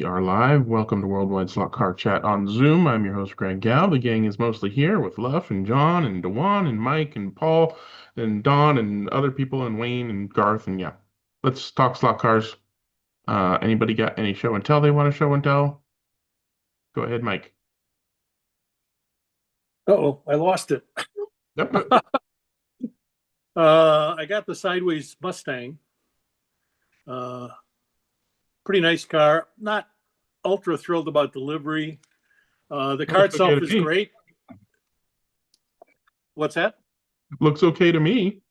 We are live. Welcome to Worldwide Slot Car Chat on Zoom. I'm your host, Greg Gal. The gang is mostly here with Luff and John and Dewan and Mike and Paul and Don and other people and Wayne and Garth. And yeah, let's talk slot cars. Anybody got any show and tell they want to show and tell? Go ahead, Mike. Uh-oh, I lost it. Yep. I got the Sideways Mustang. Uh, Pretty nice car. Not ultra thrilled about delivery. The car Looks okay itself to is me. great. What's that? Looks okay to me.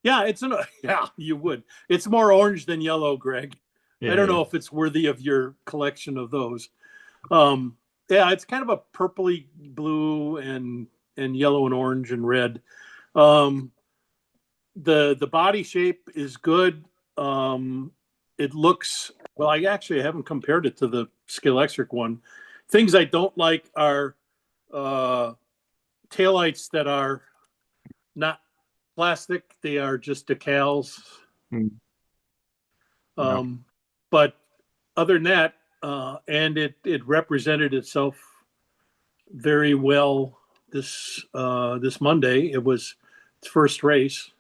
Yeah, yeah, you would. It's more orange than yellow, Greg. I Yeah, don't yeah. know if it's worthy of your collection of those. Um, yeah, it's kind of a purpley blue and yellow and orange and red. Um, the body shape is good. It looks well. I actually haven't compared it to the Scale Electric one. Things I don't like are uh, taillights that are not plastic; they are just decals. Mm, yeah. Um, but other than that, and it represented itself very well this Monday. It was its first race.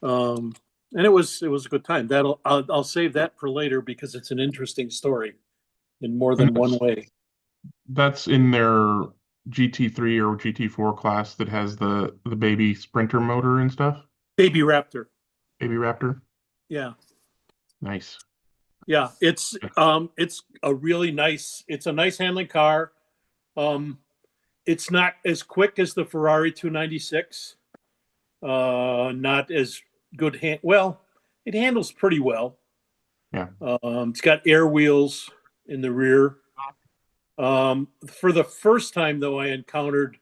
Um, and it was a good time. I'll save that for later because it's an interesting story in more And than one way. that's in their GT3 or GT4 class that has the baby Sprinter motor and stuff. Baby Raptor. Baby Raptor. Yeah. Nice. Yeah, it's a really nice, it's a nice handling car. Um it's not as quick as the Ferrari 296. Not as good well, it handles pretty well. Yeah. It's got air wheels in the rear. For the first time though, I encountered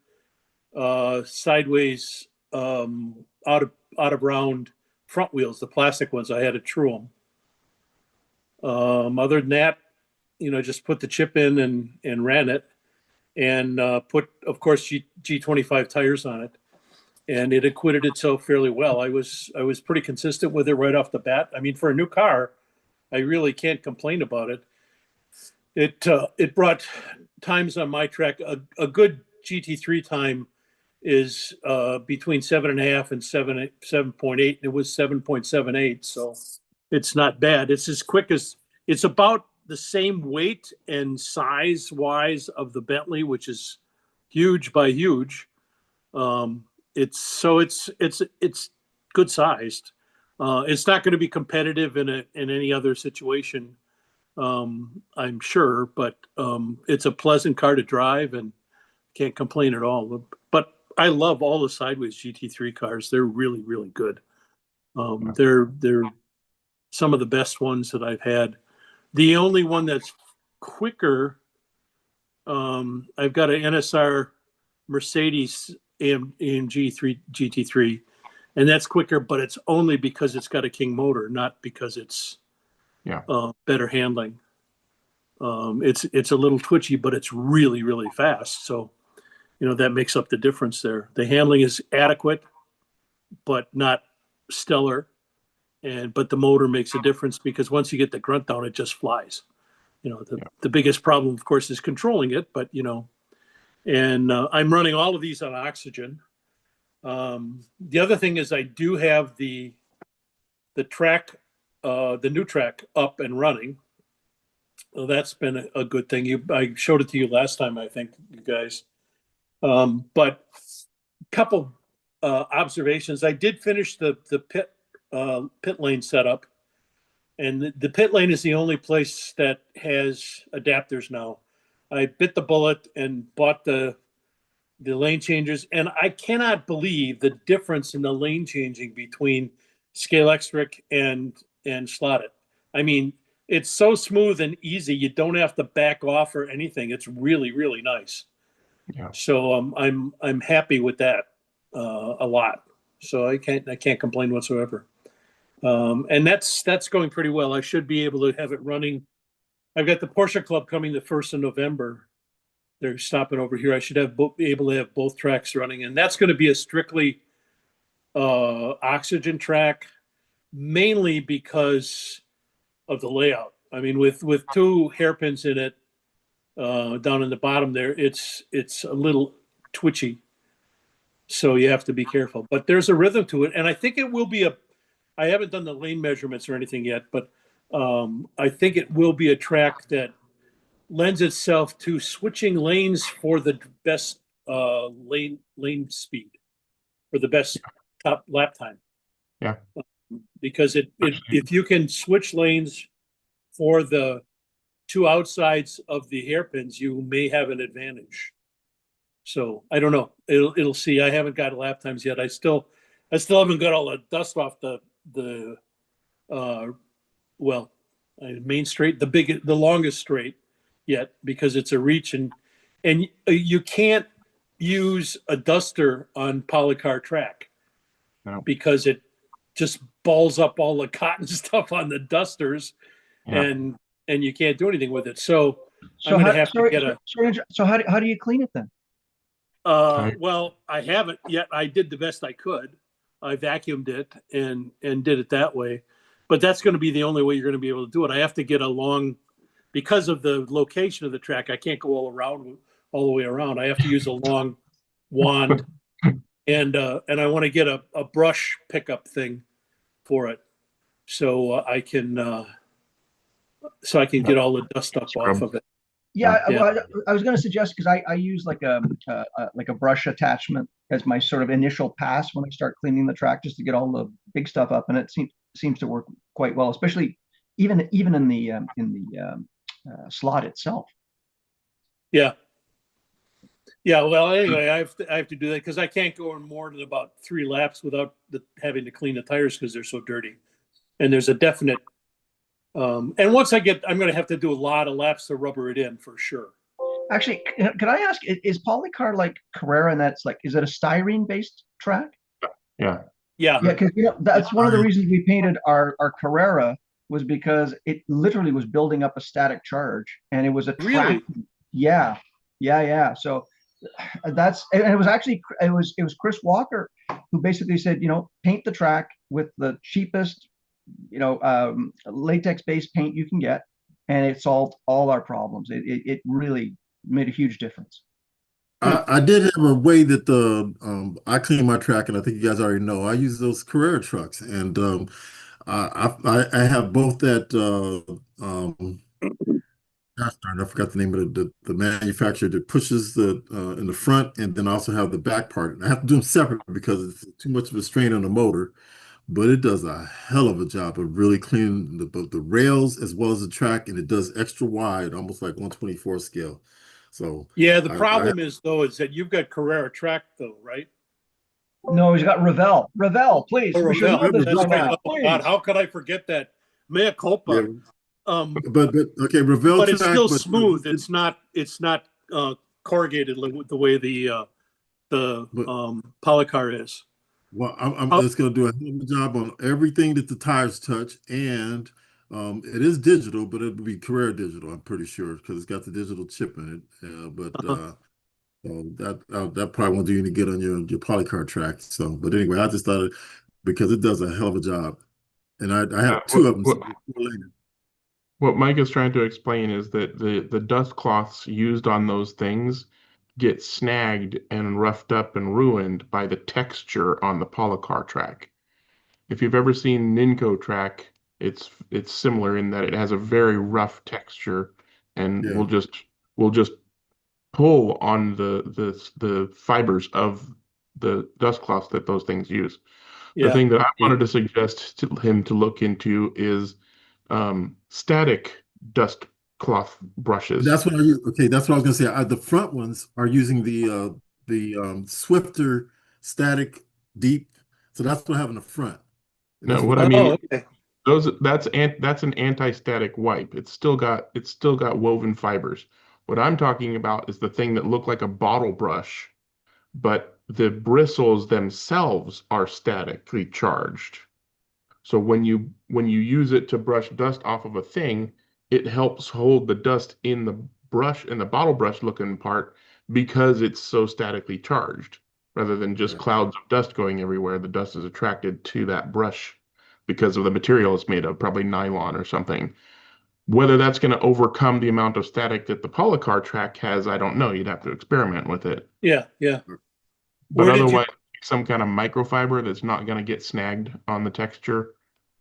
sideways out of round front wheels, the plastic ones. I had to true them. Other than that, just put the chip in and ran it, and put, of course, G25 tires on it, and it acquitted itself fairly well. I was pretty consistent with it right off the bat. I mean, for a new car, I really can't complain about it. It brought times on my track. A good GT3 time is between 7.5 and 7.8. It was 7.78, so it's not bad. It's as quick as it's about the same weight and size wise of the Bentley, which is huge by huge. It's good sized. It's not going to be competitive in any other situation, I'm sure, but it's a pleasant car to drive and can't complain at all. But I love all the sideways GT3 cars. They're really, really good. Yeah. They're some of the best ones that I've had. The only one that's quicker, I've got an NSR Mercedes AMG GT3, and that's quicker, but it's only because it's got a King motor, not because it's Yeah. better handling. It's a little twitchy, but it's really, really fast. So that makes up the difference there. The handling is adequate, but not stellar. But the motor makes a difference because once you get the grunt down, it just flies. Yeah. The biggest problem, of course, is controlling it. But and I'm running all of these on oxygen. The other thing is I do have the track, the new track up and running. Well, that's been a good thing. I showed it to you last time, I think, you guys. But a couple observations. I did finish the pit lane setup, and the pit lane is the only place that has adapters now. I bit the bullet and bought the lane changers, and I cannot believe the difference in the lane changing between Scale Electric and Slotted. I mean, it's so smooth and easy. You don't have to back off or anything. It's really, really nice. Yeah. So I'm happy with that a lot. So I can't complain whatsoever. And that's going pretty well. I should be able to have it running. I've got the Porsche Club coming the 1st of November. They're stopping over here. I should be able to have both tracks running, and that's going to be a strictly oxygen track, mainly because of the layout. I mean, with two hairpins in it down in the bottom there, it's a little twitchy, so you have to be careful. But there's a rhythm to it, and I think it will be a. I haven't done the lane measurements or anything yet, but I think it will be a track that lends itself to switching lanes for the best lane speed, for the best top lap time. Yeah. Because Actually, if you can switch lanes for the two outsides of the hairpins, you may have an advantage. So I don't know. It'll see. I haven't got lap times yet. I still haven't got all the dust off the uh well main straight, the longest straight yet, because it's a reach, and you can't use a duster on polycar track no. because it just balls up all the cotton stuff on the dusters, Yeah. and you can't do anything with it. So I'm So going to how have to sorry, get a so how do you clean it then? Tight. well, I haven't yet. I did the best I could. I vacuumed it and did it that way. But that's going to be the only way you're going to be able to do it. I have to get a long, because of the location of the track, I can't go all the way around. I have to use a long wand, and I want to get a brush pickup thing for it, so I can Yeah. get all the dust up off Scrub. of it. Yeah, Yeah. well, I was going to suggest because I use like a brush attachment as my sort of initial pass when I start cleaning the track, just to get all the big stuff up, and it seems to work quite well, especially even in slot itself. Yeah. Yeah. Well, anyway, I have to do that because I can't go in more than about 3 laps without having to clean the tires because they're so dirty. And there's a definite, and once I'm going to have to do a lot of laps to rubber it in for sure. Actually, can I ask, is Polycar like Carrera, and that's like, is it a styrene based track? Yeah. Yeah. Yeah, because that's one of the reasons we painted our Carrera, was because it literally was building up a static charge, and it was a track. Really? Yeah, yeah. So and it was actually it was Chris Walker who basically said, paint the track with the cheapest, latex based paint you can get, and it solved all our problems. It really made a huge difference. I did have a way that I clean my track, and I think you guys already know. I use those Carrera trucks, and I have both that gosh darn, I forgot the name of the manufacturer that pushes the in the front, and then also have the back part. And I have to do them separate because it's too much of a strain on the motor. But it does a hell of a job of really cleaning both the rails as well as the track, and it does extra wide, almost like 124 scale. So Yeah. The I problem is that you've got Carrera track though, right? No, he's got Ravel. Ravel, please. Or We should know Ravel. this That's by right. now. Oh God, Please. how could I forget that? Mea yeah, culpa. Um, but okay, Revell but it's track, still but smooth. It's not corrugated the way the but Polycar is. well, I'm Oh, just gonna do a hell of a job on everything that the tires touch, and it is digital, but it'll be Carrera digital, I'm pretty sure, because it's got the digital chip in it. But uh-huh. that probably won't do you any good on your polycar track. So, but anyway, I just thought because it does a hell of a job, and I Uh, have two what, of them. what So related. what Mike is trying to explain is that the dust cloths used on those things get snagged and roughed up and ruined by the texture on the polycar track. If you've ever seen Ninco track, it's similar in that it has a very rough texture, and Yeah, we'll just pull on the fibers of the dust cloths that those things use. The Yeah. thing that I Yeah. wanted to suggest to him to look into is static dust cloth and brushes. that's what I use. Okay, that's what I was gonna say. The front ones are using the Swifter static deep, so that's what I have in the front, and No, that's what what I they mean, Oh, okay. that's an anti-static wipe. It's still got woven fibers. What I'm talking about is the thing that looked like a bottle brush, but the bristles themselves are statically charged. So when you use it to brush dust off of a thing, it helps hold the dust in the brush in the bottle brush looking part because it's so statically charged. Rather than just yeah. clouds of dust going everywhere, the dust is attracted to that brush because of the material it's made of, probably nylon or something. Whether that's going to overcome the amount of static that the polycar track has, I don't know. You'd have to experiment with it. Yeah, yeah. But Where did you? otherwise, some kind of microfiber that's not going to get snagged on the texture.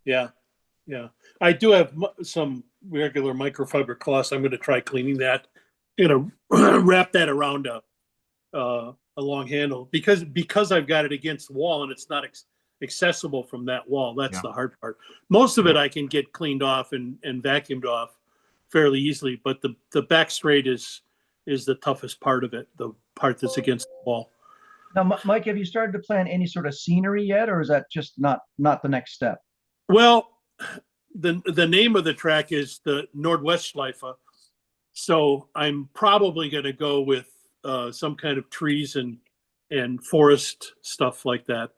Yeah, yeah. I do have some regular microfiber cloths. I'm going to try cleaning that. Wrap that around a long handle because I've got it against the wall and it's not accessible from that wall. That's Yeah. the hard part. Most of it Yeah. I can get cleaned off and vacuumed off fairly easily, but the back straight is the toughest part of it, the part that's against the wall. Now, Mike, have you started to plan any sort of scenery yet, or is that just not the next step? Well, the name of the track is the Nordwestschleife, so I'm probably going to go with some kind of trees and forest stuff like that.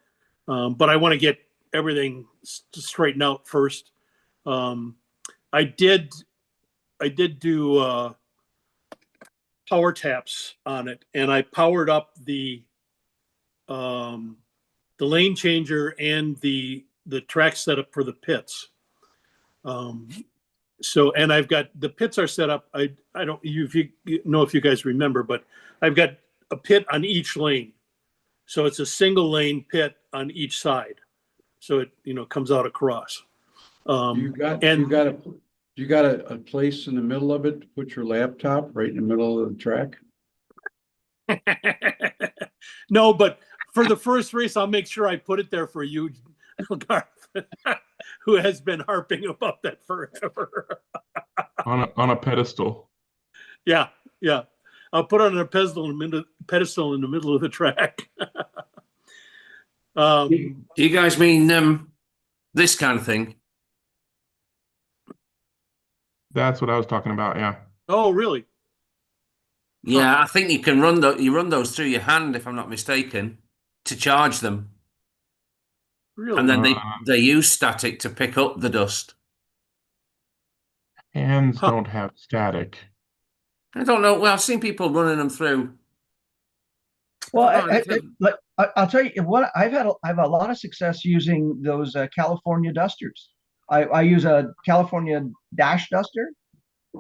But I want to get everything straightened out first. I did do power taps on it, and I powered up the lane changer and the track setup for the pits. And I've got the pits are set up. I don't if you know if you guys remember, but I've got a pit on each lane, so it's a single lane pit on each side, so it comes out across. You got a place in the middle of it to put your laptop right in the middle of the track? No, but for the first race, I'll make sure I put it there for you, Garth, who has been harping about that forever. On a pedestal. Yeah, yeah. I'll put it on a pedestal in the middle of the track. Do you guys mean this kind of thing? That's what I was talking about. Yeah. Oh, really? Yeah, I think you can run those through your hand, if I'm not mistaken, to charge them. Really? And then they use static to pick up the dust. Hands don't have static. I don't know. Well, I've seen people running them through. Well, I'll tell you what I have a lot of success using those California dusters. I use a California dash duster.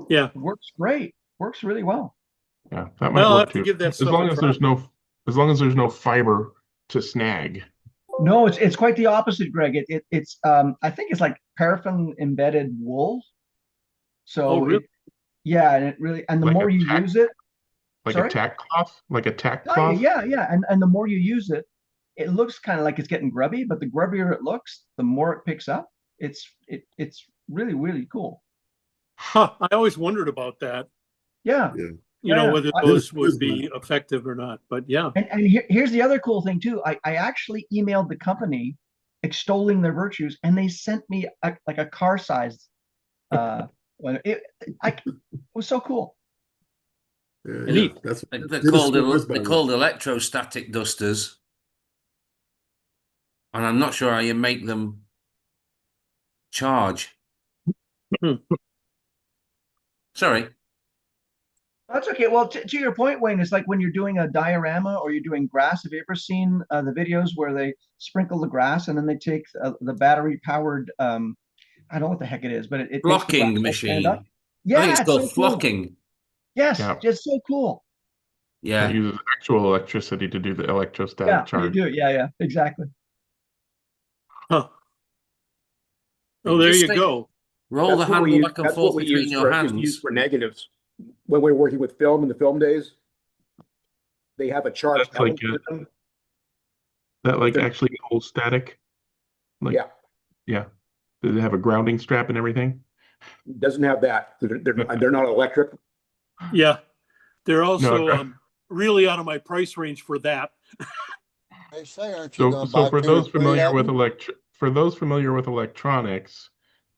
Yeah, it works great. Works really well. Yeah, that might I'll work have to too. give that As stuff long a as try. as long as there's no fiber to snag. No, it's quite the opposite, Greg. It's I think it's like paraffin embedded wool. So Oh, really? yeah, and it really and the Like more a you tack- use it, Like sorry? a tack cloth? Like a tack Oh, cloth? yeah, and the more you use it, it looks kind of like it's getting grubby, but the grubbier it looks, the more it picks up. It's really, really cool. Huh, I always wondered about that. Yeah. Yeah. Yeah. Whether those would be effective or not. But yeah. And here's the other cool thing too. I actually emailed the company extolling their virtues, and they sent me like a car size. One. It was so cool. Yeah, Neat. that's They're Dennis called swears by they're that. called electrostatic dusters, and I'm not sure how you make them charge. Sorry. That's okay. Well, to your point, Wayne, it's like when you're doing a diorama or you're doing grass. Have you ever seen the videos where they sprinkle the grass and then they take the battery powered I don't know what the heck it is, but it makes the grass Flocking all stand up. machine. I think Yeah, it's it's so called cool. flocking. Yes, Yeah. it's so cool. It Yeah. uses actual electricity to do the electrostatic Yeah, you charge. do it. Yeah, exactly. Huh. Oh, there you go. Roll the handle back and That's what forth we between use your is used hands. for negatives. When we were working with film in the film days, they have a charged That's like element in them. That like They're- actually holds static? Like, Yeah, yeah. Does it have a grounding strap and everything? doesn't have that. They're not electric. Yeah. They're also No. really out of my price range for that. They say, aren't you So, gonna so buy for two or those three familiar of with them? electronics,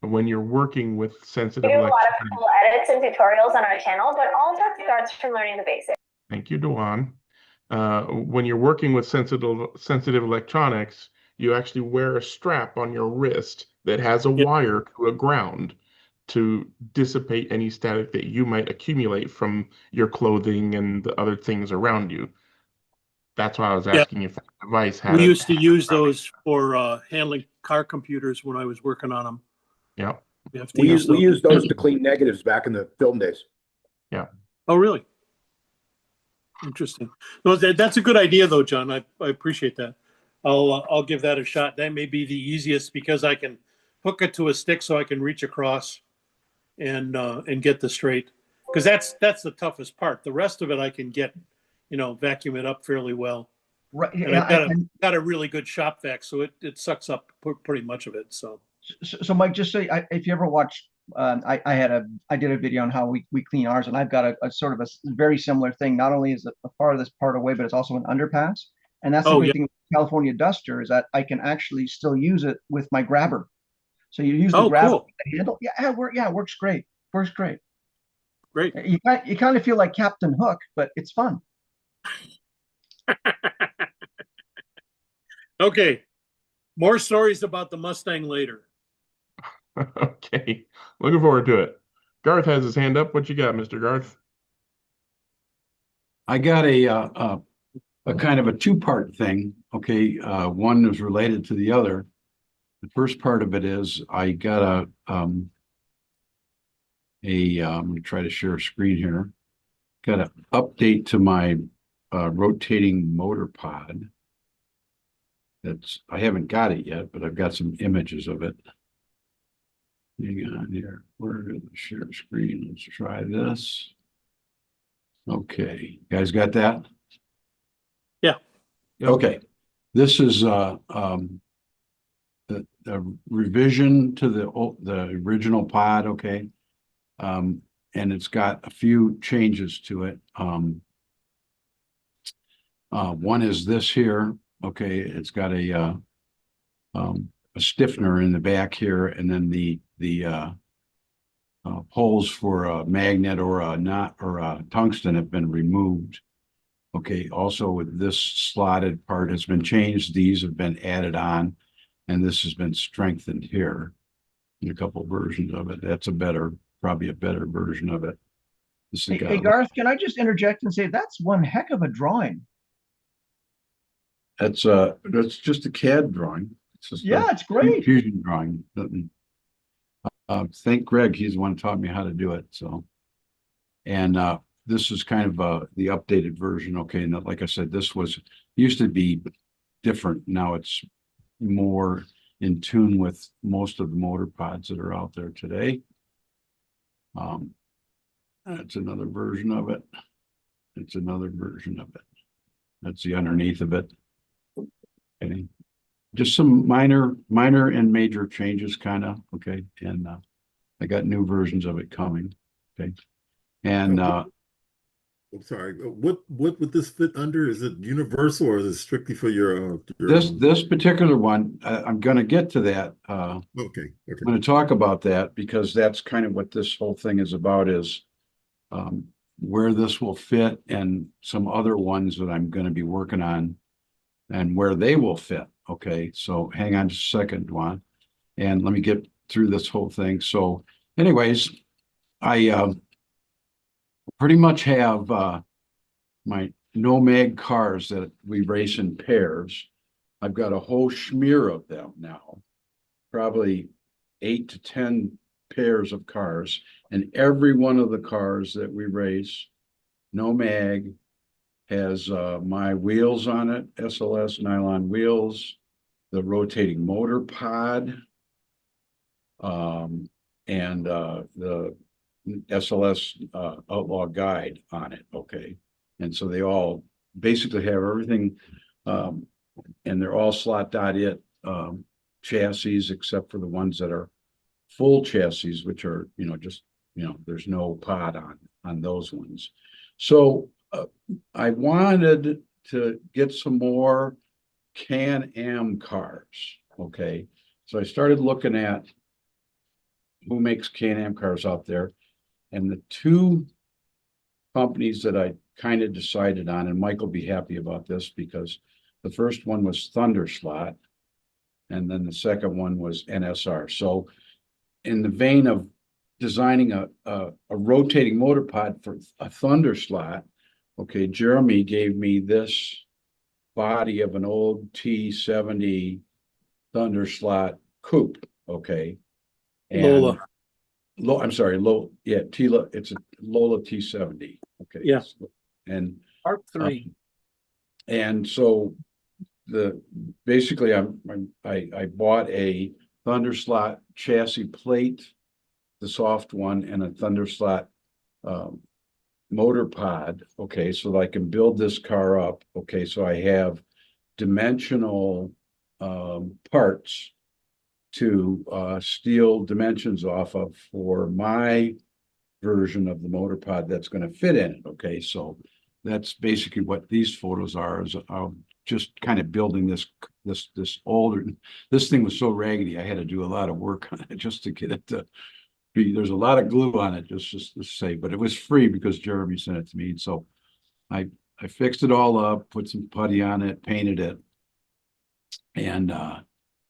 when you're working with We sensitive do a lot of electronics, cool edits and tutorials on our channel, but all of that starts from learning the basics. thank you, Dewan. When you're working with sensitive electronics, you actually wear a strap on your wrist that has a Yep. wire to a ground to dissipate any static that you might accumulate from your clothing and the other things around you. That's why I was Yeah. asking if the device had We a used to use those for handling car computers when I was working on them. yeah. We have to We use we those. used those to clean negatives back in the film days. Oh, really? Interesting. No, that's a good idea, though, John. I appreciate that. I'll give that a shot. That may be the easiest because I can hook it to a stick so I can reach across and get the straight. Because that's the toughest part. The rest of it I can get, vacuum it up fairly well. Right. And Yeah, I've got a really good shop vac, so it sucks up pretty much of it. So so Mike, just so if you ever watch, I did a video on how we clean ours, and I've got a sort of a very similar thing. Not only is it the farthest part away, but it's also an underpass. And that's the Oh, great yeah. thing with California Duster is that I can actually still use it with my grabber. So you use the Oh, grabber cool. handle. Yeah, it works great. Works great. Great. You kind of feel like Captain Hook, but it's fun. Okay. More stories about the Mustang later. Okay, looking forward to it. Garth has his hand up. What you got, Mr. Garth? I got a kind of a two-part thing. Okay, one is related to the other. The first part of it is I got I'm gonna try to share a screen here. Got an update to my rotating motor pod. I haven't got it yet, but I've got some images of it. Hang on here. Where is the share screen? Let's try this. Okay, you guys got that? Yeah. Yep. Okay. This is the revision to the original pod, okay? And it's got a few changes to it. One is this here, okay? It's got a stiffener in the back here, and then the holes for a magnet or a nut or a tungsten have been removed. Okay, also with this slotted part has been changed. These have been added on, and this has been strengthened here in a couple versions of it. That's probably a better version of it. Hey, Garth, can I just interject and say that's one heck of a drawing? That's just a CAD drawing. It's just it's great. fusion drawing. Thank Greg, he's the one who taught me how to do it. So, and this is kind of the updated version. Okay, and like I said, this used to be different. Now it's more in tune with most of the motor pods that are out there today. That's another version of it. It's another version of it. That's the underneath of it. Okay. Just some minor and major changes, kind of. Okay, and I got new versions of it coming. Okay, and I'm sorry. What would this fit under? Is it universal or is it strictly for your this particular one? I'm going to get to that. Okay. I'm going to talk about that because that's kind of what this whole thing is about. Is where this will fit and some other ones that I'm going to be working on, and where they will fit. Okay, so hang on just a second, Juan, and let me get through this whole thing. So, anyways, I pretty much have my no mag cars that we race in pairs. I've got a whole smear of them now, probably 8 to 10 pairs of cars, and every one of the cars that we race, no mag, has my wheels on it, SLS nylon wheels, the rotating motor pod, and the SLS Outlaw Guide on it. Okay, and so they all basically have everything, and they're all slot.it chassis, except for the ones that are full chassis, which are just there's no pod on those ones. So I wanted to get some more Can-Am cars. Okay, so I started looking at who makes Can-Am cars out there, and the two companies that I kind of decided on, and Mike will be happy about this because the first one was Thunderslot, and then the second one was NSR. So in the vein of designing a rotating motor pod for a Thunderslot, okay, Jeremy gave me this body of an old T70 Thunderslot coupe, okay, and Lola. I'm sorry, Tila, it's a Lola T70. Okay. Yeah. And Part 3. and so basically I bought a Thunderslot chassis plate, the soft one, and a Thunderslot motor pod. Okay, so that I can build this car up. Okay, so I have dimensional parts to steal dimensions off of for my version of the motor pod that's going to fit in it. Okay, so that's basically what these photos are. Is just kind of building this older. This thing was so raggedy, I had to do a lot of work on it just to get it to be. There's a lot of glue on it, just to say, but it was free because Jeremy sent it to me. So I fixed it all up, put some putty on it, painted it, and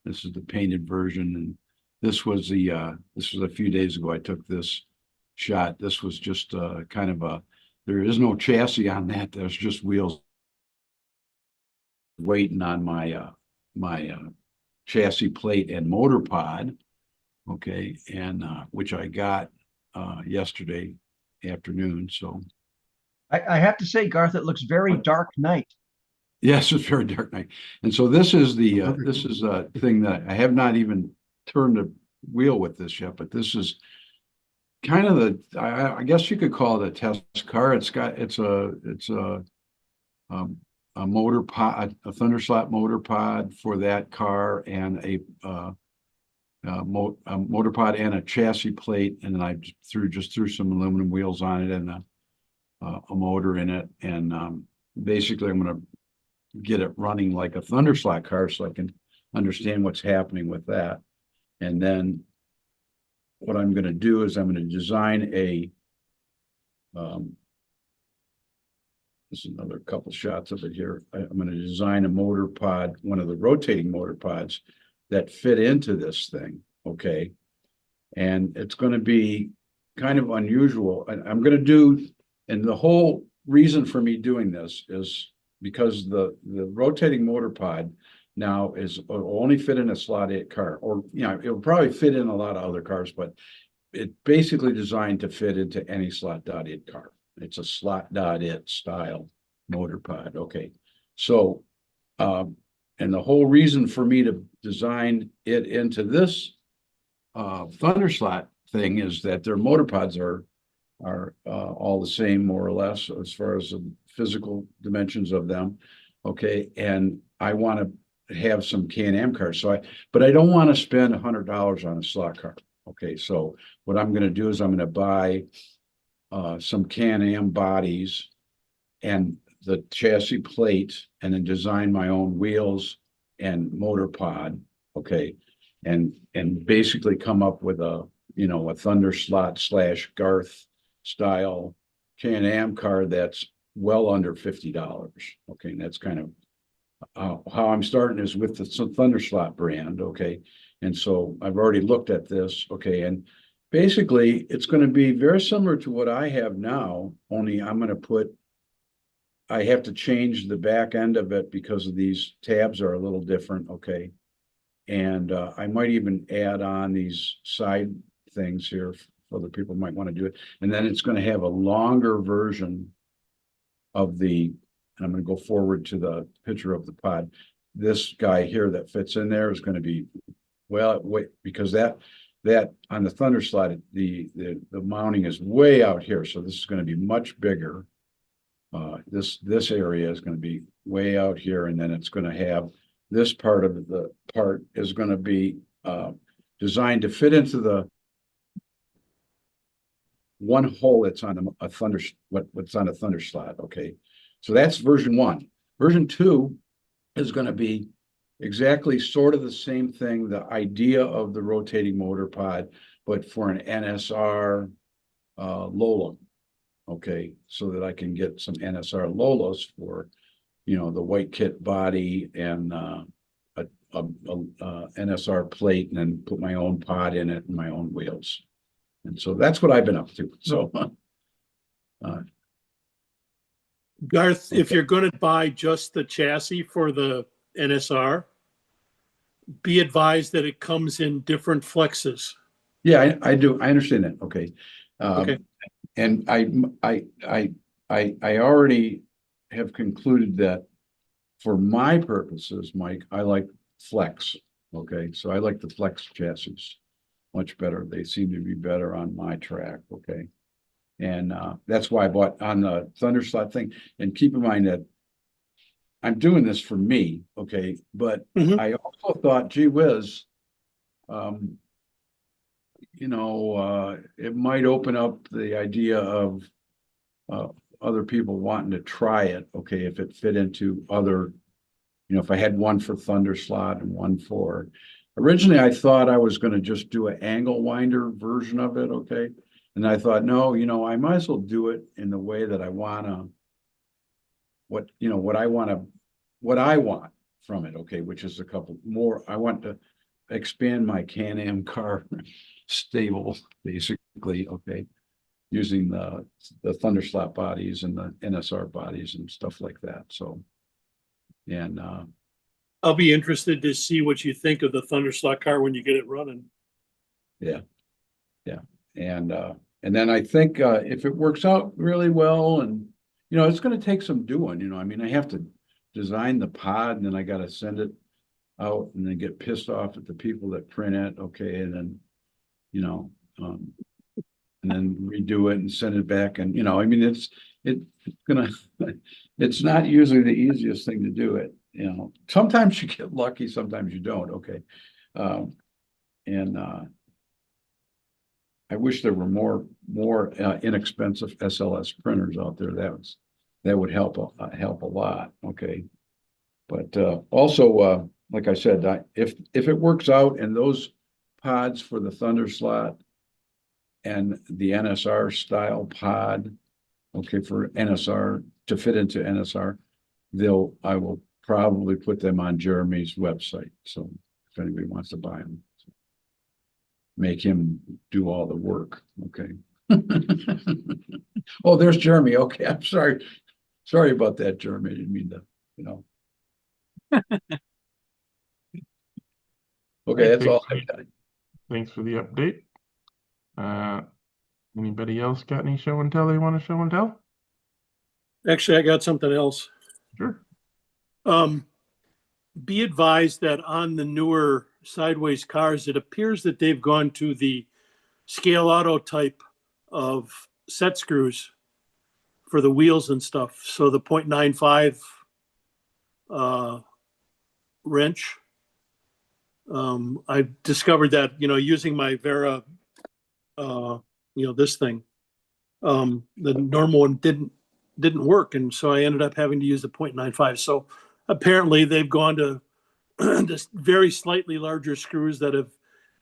this is the painted version. And this was a few days ago. I took this shot. This was just kind of there is no chassis on that. There's just wheels waiting on my chassis plate and motor pod. Okay. And which I got yesterday afternoon. So I have to say, Garth, it looks very Dark Knight. yes, it's very Dark Knight. And so this is a thing that I have not even turned the wheel with this yet, but this is kind of I guess you could call it a test car. It's a motor pod, a Thunderslot motor pod for that car, and a motor pod and a chassis plate, and then I threw some aluminum wheels on it and a motor in it, and basically I'm going to get it running like a Thunderslot car so I can understand what's happening with that. And then what I'm going to do is I'm going to design this is another couple shots of it here. I'm going to design a motor pod, one of the rotating motor pods that fit into this thing. Okay. And it's going to be kind of unusual. I'm going to do, and the whole reason for me doing this is because the rotating motor pod now will only fit in a slot 8 car, or it'll probably fit in a lot of other cars, but it's basically designed to fit into any slot.it car. It's a slot.it style motor pod. Okay. So and the whole reason for me to design it into this Thunderslot thing is that their motor pods are all the same, more or less, as far as the physical dimensions of them. Okay. And I want to have some Can-Am cars. But I don't want to spend $100 on a slot car. Okay. So what I'm going to do is I'm going to buy some Can-Am bodies and the chassis plate, and then design my own wheels and motor pod. Okay. And basically come up with a Thunderslot / Garth style Can-Am car that's well under $50. Okay. And that's kind of how I'm starting is with the Thunderslot brand. Okay. And so I've already looked at this. Okay. And basically it's going to be very similar to what I have now, only I have to change the back end of it because of these tabs are a little different. Okay. And I might even add on these side things here for other people might want to do it. And then it's going to have a longer version of and I'm going to go forward to the picture of the pod. This guy here that fits in there is going to be, because that on the Thunderslot, the mounting is way out here. So this is going to be much bigger. This area is going to be way out here, and then it's going to have this part of the part is going to be designed to fit into the one hole that's on what's on a Thunderslot. Okay, so that's version 1. Version 2 is going to be exactly sort of the same thing, the idea of the rotating motor pod, but for an NSR Lola. Okay, so that I can get some NSR Lolas for, the white kit body and a NSR plate, and then put my own pod in it and my own wheels. And so that's what I've been up to. So, Garth, if you're going to buy just the chassis for the NSR, be advised that it comes in different flexes. Yeah, I do. I understand that. Okay. Okay. And I already have concluded that for my purposes, Mike, I like flex. Okay, so I like the flex chassis much better. They seem to be better on my track. Okay. And that's why I bought on the Thunderslot thing. And keep in mind that I'm doing this for me, okay? But Mhm. I also thought, gee whiz, it might open up the idea of other people wanting to try it, okay, if it fit into other, if I had one for Thunderslot and one for, originally I thought I was going to just do an angle winder version of it, okay? And I thought, no, I might as well do it in the way that I want to, what I want from it, okay, which is a couple more. I want to expand my Can-Am car stable, basically, okay, using the Thunderslot bodies and the NSR bodies and stuff like that. So, and I'll be interested to see what you think of the Thunderslot car when you get it running. yeah, and then I think if it works out really well, and it's going to take some doing. I mean, I have to design the pod, and then I got to send it out, and then get pissed off at the people that print it. Okay, and then and then redo it and send it back, and I mean, it's gonna it's not usually the easiest thing to do it. Sometimes you get lucky, sometimes you don't. Okay, and I wish there were more inexpensive SLS printers out there. That would help a lot. Okay, but also like I said, if it works out and those pods for the Thunderslot and the NSR style pod, okay, for NSR to fit into NSR, I will probably put them on Jeremy's website. So if anybody wants to buy them, make him do all the work. Okay. Oh, there's Jeremy. Okay, I'm sorry. Sorry about that, Jeremy. I didn't mean to, Okay, that's all I've got. Thanks for the update. Anybody else got any show and tell they want to show and tell? Actually, I got something else. Sure. Be advised that on the newer sideways cars, it appears that they've gone to the scale auto type of set screws for the wheels and stuff. So the 0.95 wrench. I discovered that, using my Vera, this thing, the normal one didn't work. And so I ended up having to use the 0.95. So apparently they've gone to just very slightly larger screws that have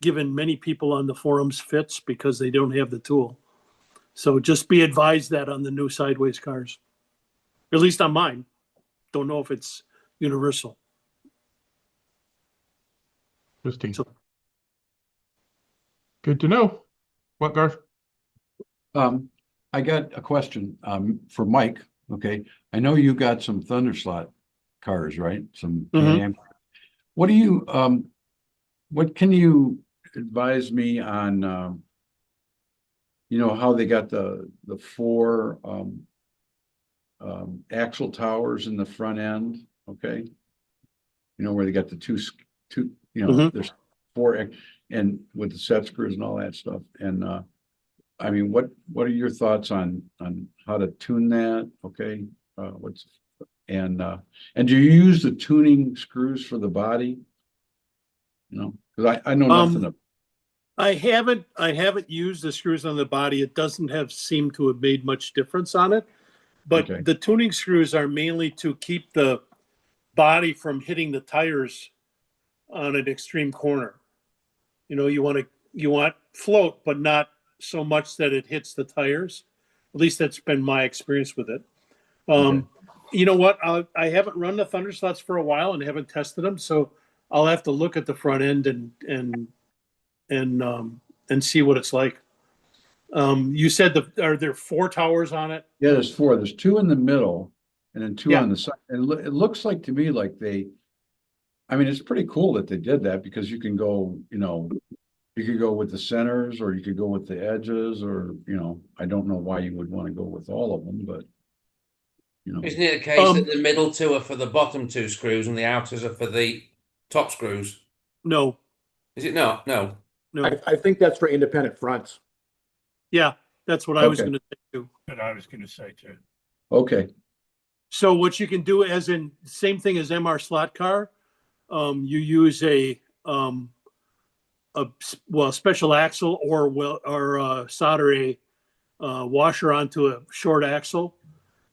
given many people on the forums fits because they don't have the tool. So just be advised that on the new sideways cars, at least on mine. Don't know if it's universal. Interesting. So, Good to know. What, Garth? I got a question for Mike. Okay, I know you got some Thunderslot cars, right? Some Can-Am. What do you what can you advise me on how they got the four axle towers in the front end, okay? Where they got the two there's four and with the set screws and all that stuff. And I mean, what are your thoughts on how to tune that? Okay, and do you use the tuning screws for the body? Because I know nothing of. I haven't used the screws on the body. It doesn't seem to have made much difference on it. But Okay. the tuning screws are mainly to keep the body from hitting the tires on an extreme corner. You want float, but not so much that it hits the tires. At least that's been my experience with it. Okay. You know what? I haven't run the Thunderslots for a while and haven't tested them, so I'll have to look at the front end and see what it's like. You said are there four towers on it? Yeah, there's four. There's two in the middle, and then two Yeah. on the side. And it looks like to me like I mean, it's pretty cool that they did that because you can go, You could go with the centers, or you could go with the edges, or, I don't know why you would want to go with all of them, but. Isn't it a case Um, that the middle two are for the bottom two screws and the outers are for the top screws? No, Is it not? No. no. I think that's for independent fronts. Yeah, that's what I was Okay. going to say too. That I was going to say too. Okay, So what you can do, as in same thing as MR slot car, you use a special axle or solder a washer onto a short axle,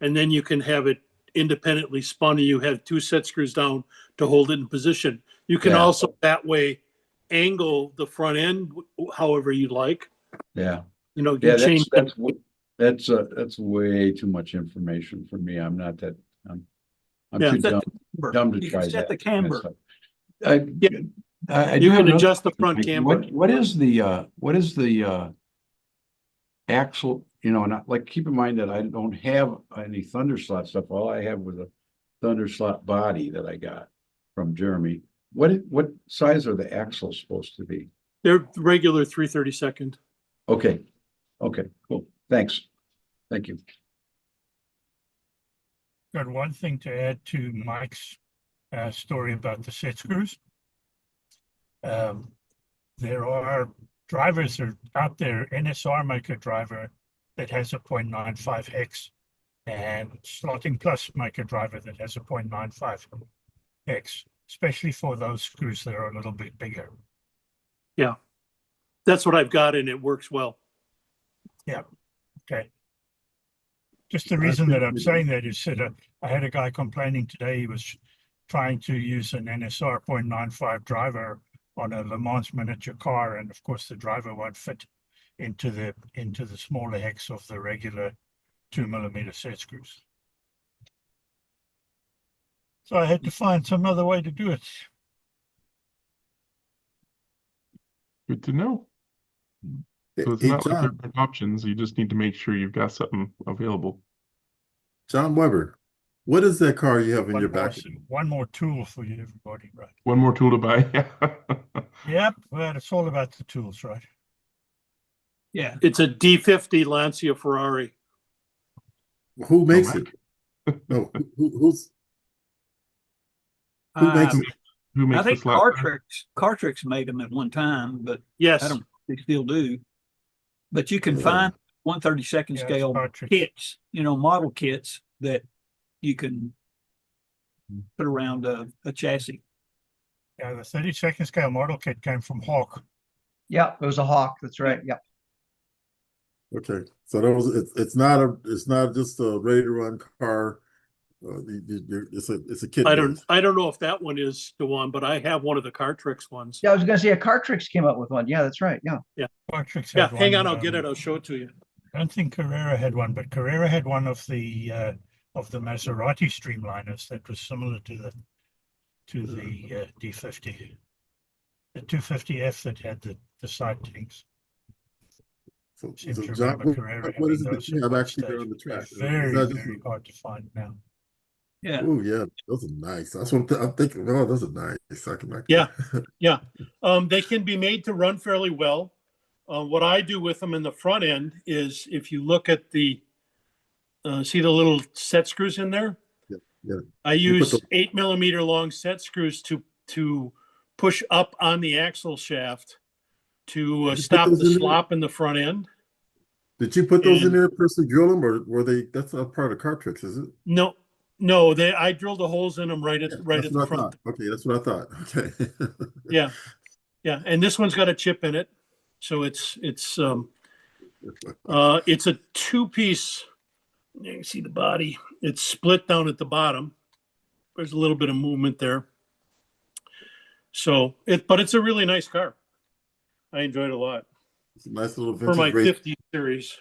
and then you can have it independently spun. And you have 2 set screws down to hold it in position. You can Yeah. also that way angle the front end however you like. yeah. You Yeah, change that's way too much information for me. I'm not that, I'm Yeah. too dumb to You try can set that. the camber. I You do have can another adjust the front question. camber. What is the axle, not like, keep in mind that I don't have any Thunder Slot stuff. All I have was a Thunder Slot body that I got from Jeremy. What size are the axles supposed to be? They're regular 3/32. Okay, cool. Thanks. Thank you. Got one thing to add to Mike's story about the set screws. There are drivers are out there. NSR make a driver that has a 0.95 hex, and Slotting Plus make a driver that has a 0.95 hex, especially for those screws that are a little bit bigger. Yeah, that's what I've got, and it works well. Yeah. Okay. Just the reason that I'm saying that is that I had a guy complaining today. He was trying to use an NSR 0.95 driver on a Le Mans miniature car, and of course the driver won't fit into the smaller hex of the regular 2mm set screws. So I had to find some other way to do it. Good to know. So it's Hey, not like there John, aren't options. You just need to make sure you've got something available. John Weber, what is that car you have in your back? One more tool for you, everybody, right? One more tool to buy. Yep, well, it's all about the tools, right? Yeah. It's a D50 Lancia Ferrari. Who makes Mike? it? No, who makes it? Who I makes the think slot? Cartrix made them at one time, but Yes. I don't think they still do. But you can find 1/32 Yeah, scale Cartrix. kits, model kits that you can put around a chassis. Yeah, the 32nd scale model kit came from Hawk. Yeah, it was a Hawk. That's right. Yeah. Okay, so that was it's not just a ready to run car. It's a kit. I don't know if that one is the one, but I have one of the Cartrix ones. Yeah, I was gonna say a Cartrix came up with one. Yeah, that's right. Yeah. Cartrix Yeah, had hang one, on, I'll get it. I'll show it to you. I don't think Carrera had one, but Carrera had one of the Maserati streamliners that was similar to the D50, the 250F that had the side tanks. So, Seem so to John, remember Carrera what is having it those that you at have one actually there stage. on the track? Very, Is that just very hard to find now. Yeah. Oh yeah, those are nice. That's what I'm thinking. Oh, those are nice. I can Yeah. Yeah. They can be made to run fairly well. What I do with them in the front end is if you look at see the little set screws in there? Yeah. I use 8mm long set screws to push up on the axle shaft to stop the slop in the front end. Did you put those in And- there, personally drill them, or were they? That's not part of Cartrix, is it? No, I drilled the holes in them right at That's the what I front. thought. Okay, that's what I thought. Okay. Yeah. Yeah. And this one's got a chip in it. So it's a 2-piece. You can see the body. It's split down at the bottom. There's a little bit of movement there. So but it's a really nice car. I enjoyed it a lot. It's a nice little For vintage my race. 50 series.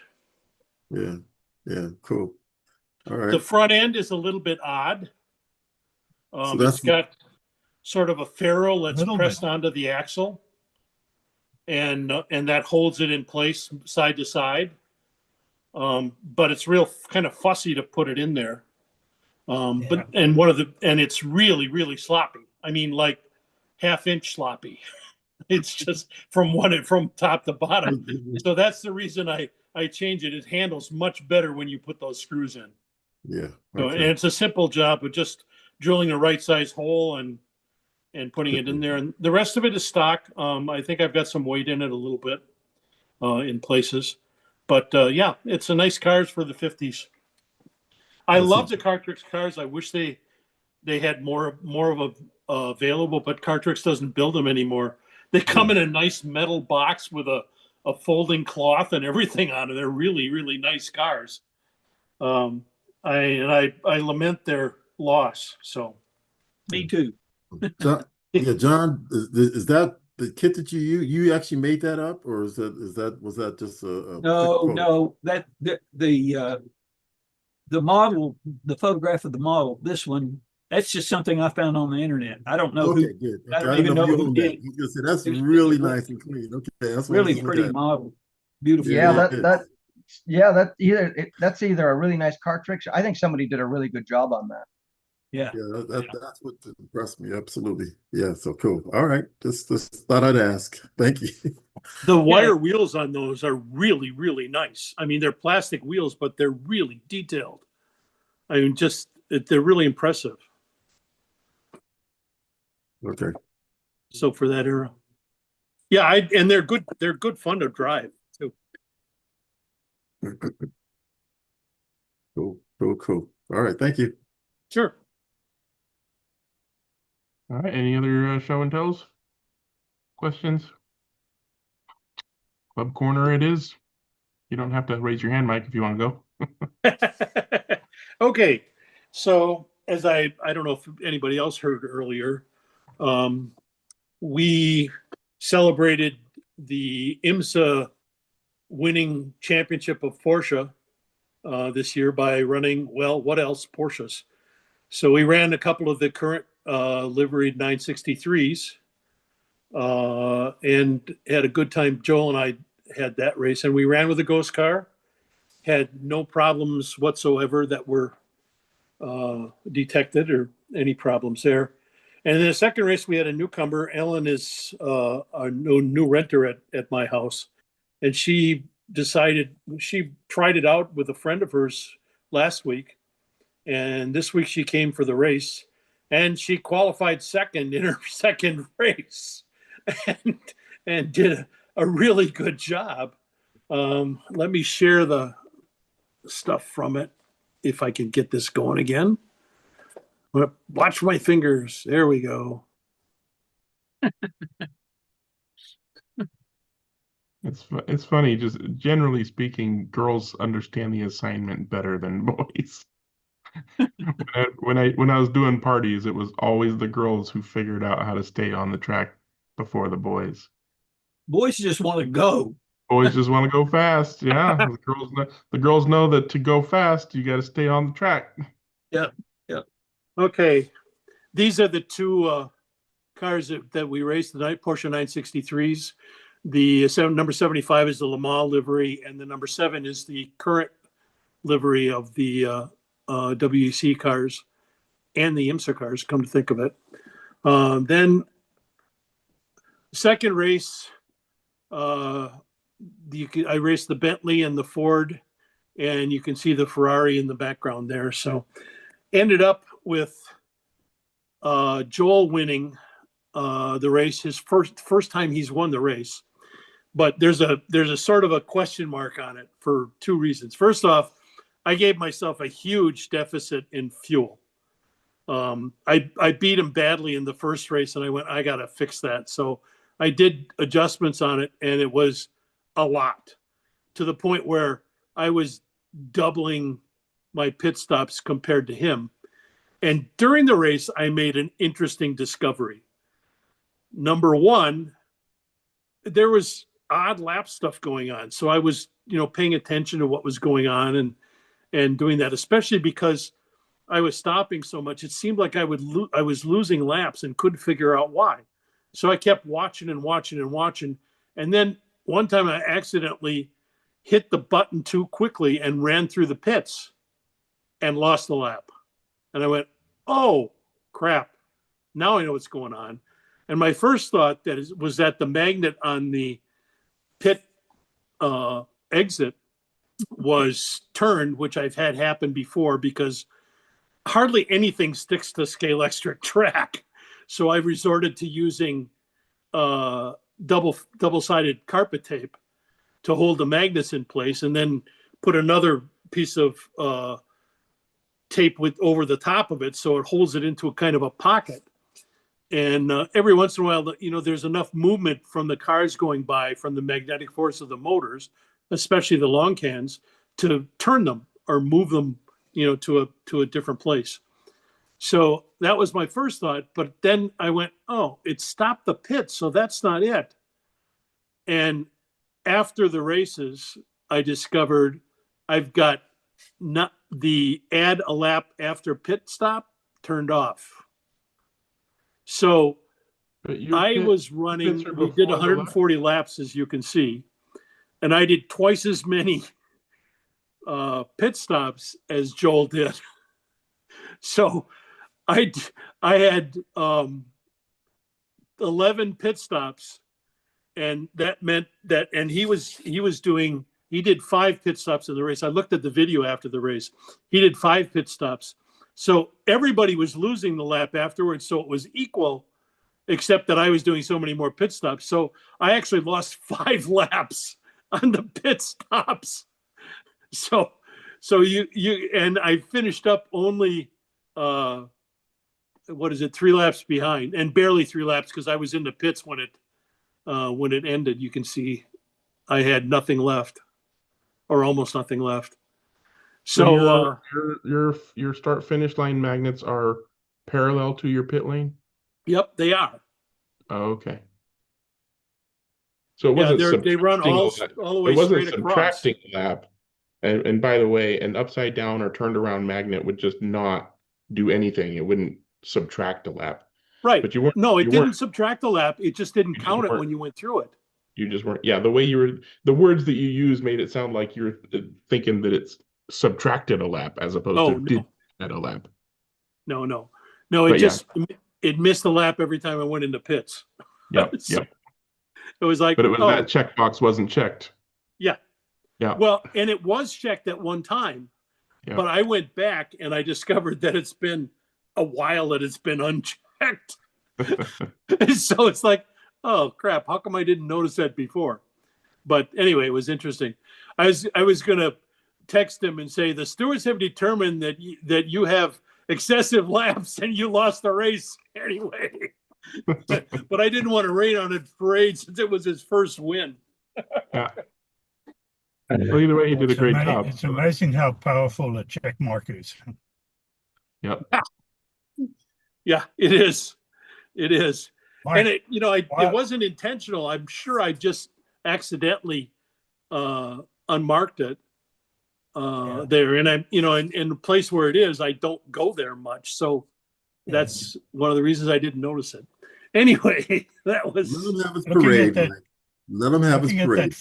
Yeah. Yeah. Cool. All right. The front end is a little bit odd. So that's It's got sort of a ferrule that's Little pressed bit. onto the axle, and that holds it in place side to side. But it's real kind of fussy to put it in there. And it's really, really sloppy. I mean, like 1/2 inch sloppy. It's just from top to bottom. So that's the reason I change it. It handles much better when you put those screws in. Yeah. So, and Okay. it's a simple job of just drilling the right size hole and putting it in there. And the rest of it is stock. I think I've got some weight in it a little bit in places. But yeah, it's a nice cars for the 50s. I love the Cartrix cars. I wish they had more of a available, but Cartrix doesn't build them anymore. They come in a nice metal box with a folding cloth and everything on it. They're really, really nice cars. I lament their loss. So Me too. John, yeah, John, is that the kit that you actually made that up, or was that just a No, quick photo? no, that the model, the photograph of the model, this one, that's just something I found on the internet. I don't know Okay, good. I Okay, don't I didn't even know if know you who owned did that. it. I was gonna say that's It's really a nice and clean. Okay, that's what I was really looking pretty at. model. Beautiful. Yeah, model. that's either a really nice cart trick. I think somebody did a really good job on that. Yeah. Yeah, that's what impressed me. Absolutely. Yeah, so cool. All right. Just thought I'd ask. Thank you. the wire wheels on those are really, really nice. I mean, they're plastic wheels, but they're really detailed. I mean, they're really impressive. Okay. So for that era, yeah, and they're good. They're good fun to drive too. Cool. All right. Thank you. Sure. All right. Any other show and tells? Questions? Club corner it is. You don't have to raise your hand, Mike, if you want to go. Okay. So as I don't know if anybody else heard earlier, we celebrated the IMSA winning championship of Porsche this year by running, well, what else? Porsches. So we ran a couple of the current liveried 963s and had a good time. Joel and I had that race, and we ran with a ghost car. Had no problems whatsoever that were detected or any problems there. And in the second race, we had a newcomer. Ellen is a new renter at my house. And she tried it out with a friend of hers last week. And this week she came for the race. And she qualified second in her second race and did a really good job. Let me share the stuff from it if I can get this going again. Watch my fingers. There we go. It's funny. Just generally speaking, girls understand the assignment better than boys. When I was doing parties, it was always the girls who figured out how to stay on the track before the boys. Boys just want to go. Boys just want to go fast. Yeah, the girls know that to go fast, you got to stay on the track. Yep. Yep. Okay. These are the two cars that we raced tonight, Porsche 963s. The number 75 is the Le Mans livery, and the number 7 is the current livery of the WEC cars and the IMSA cars, come to think of it. Then second race, I raced the Bentley and the Ford, and you can see the Ferrari in the background there. So ended up with Joel winning the race, his first time he's won the race. But there's a sort of a question mark on it for two reasons. First off, I gave myself a huge deficit in fuel. I beat him badly in the first race, and I got to fix that. So I did adjustments on it, and it was a lot, to the point where I was doubling my pit stops compared to him. And during the race, I made an interesting discovery. Number one, there was odd lap stuff going on. So I was, paying attention to what was going on and doing that, especially because I was stopping so much. It seemed like I was losing laps and couldn't figure out why. So I kept watching and watching and watching. And then one time I accidentally hit the button too quickly and ran through the pits and lost the lap. And I went, oh, crap. Now I know what's going on. And my first thought was that the magnet on the pit exit was turned, which I've had happen before because hardly anything sticks to Scalextric track. So I resorted to using double-sided carpet tape to hold the magnets in place, and then put another piece of tape over the top of it so it holds it into a kind of a pocket. And every once in a while, there's enough movement from the cars going by from the magnetic force of the motors, especially the long cans, to turn them or move them, to a different place. So that was my first thought. But then I went, oh, it stopped the pit, so that's not it. And after the races, I discovered I've got not the add a lap after pit stop turned off. So I was running, we did 140 laps, as you can see, and I did twice as many pit stops as Joel did. So I had 11 pit stops, and that meant that, and he did 5 pit stops in the race. I looked at the video after the race. He did 5 pit stops. So everybody was losing the lap afterwards. So it was equal, except that I was doing so many more pit stops. So I actually lost 5 laps on the pit stops. So and I finished up only, 3 laps behind, and barely 3 laps because I was in the pits when it ended. You can see I had nothing left, or almost nothing left. So your start finish line magnets are parallel to your pit lane? Yep, they are. Oh, okay. So it wasn't they run all the way straight across. Subtracting a lap. And by the way, an upside down or turned around magnet would just not do anything. It wouldn't subtract a lap. Right. But you weren't. No, it didn't subtract the lap. It just didn't count it when you went through it. You just weren't. Yeah, the way the words that you used made it sound like you're thinking that it's subtracted a lap as opposed to did add a lap. No. It missed a lap every time I went into pits. Yep. So it was like, but it was that checkbox wasn't checked. Yeah. Yeah. Well, and it was checked at one time, but I went back and I discovered that it's been a while that it's been unchecked. So it's like, oh crap, how come I didn't notice that before? But anyway, it was interesting. I was gonna text him and say the stewards have determined that you have excessive laps and you lost the race anyway. But I didn't want to rain on his parade since it was his first win. Yeah. Well, either way, he did a great job. It's amazing how powerful a check mark is. Yep. Yeah, it is. It is. And it wasn't intentional. I'm sure I just accidentally unmarked it there. And I'm, in the place where it is, I don't go there much. So that's one of the reasons I didn't notice it. Anyway, that was. Let him have his parade. Let him have his parade.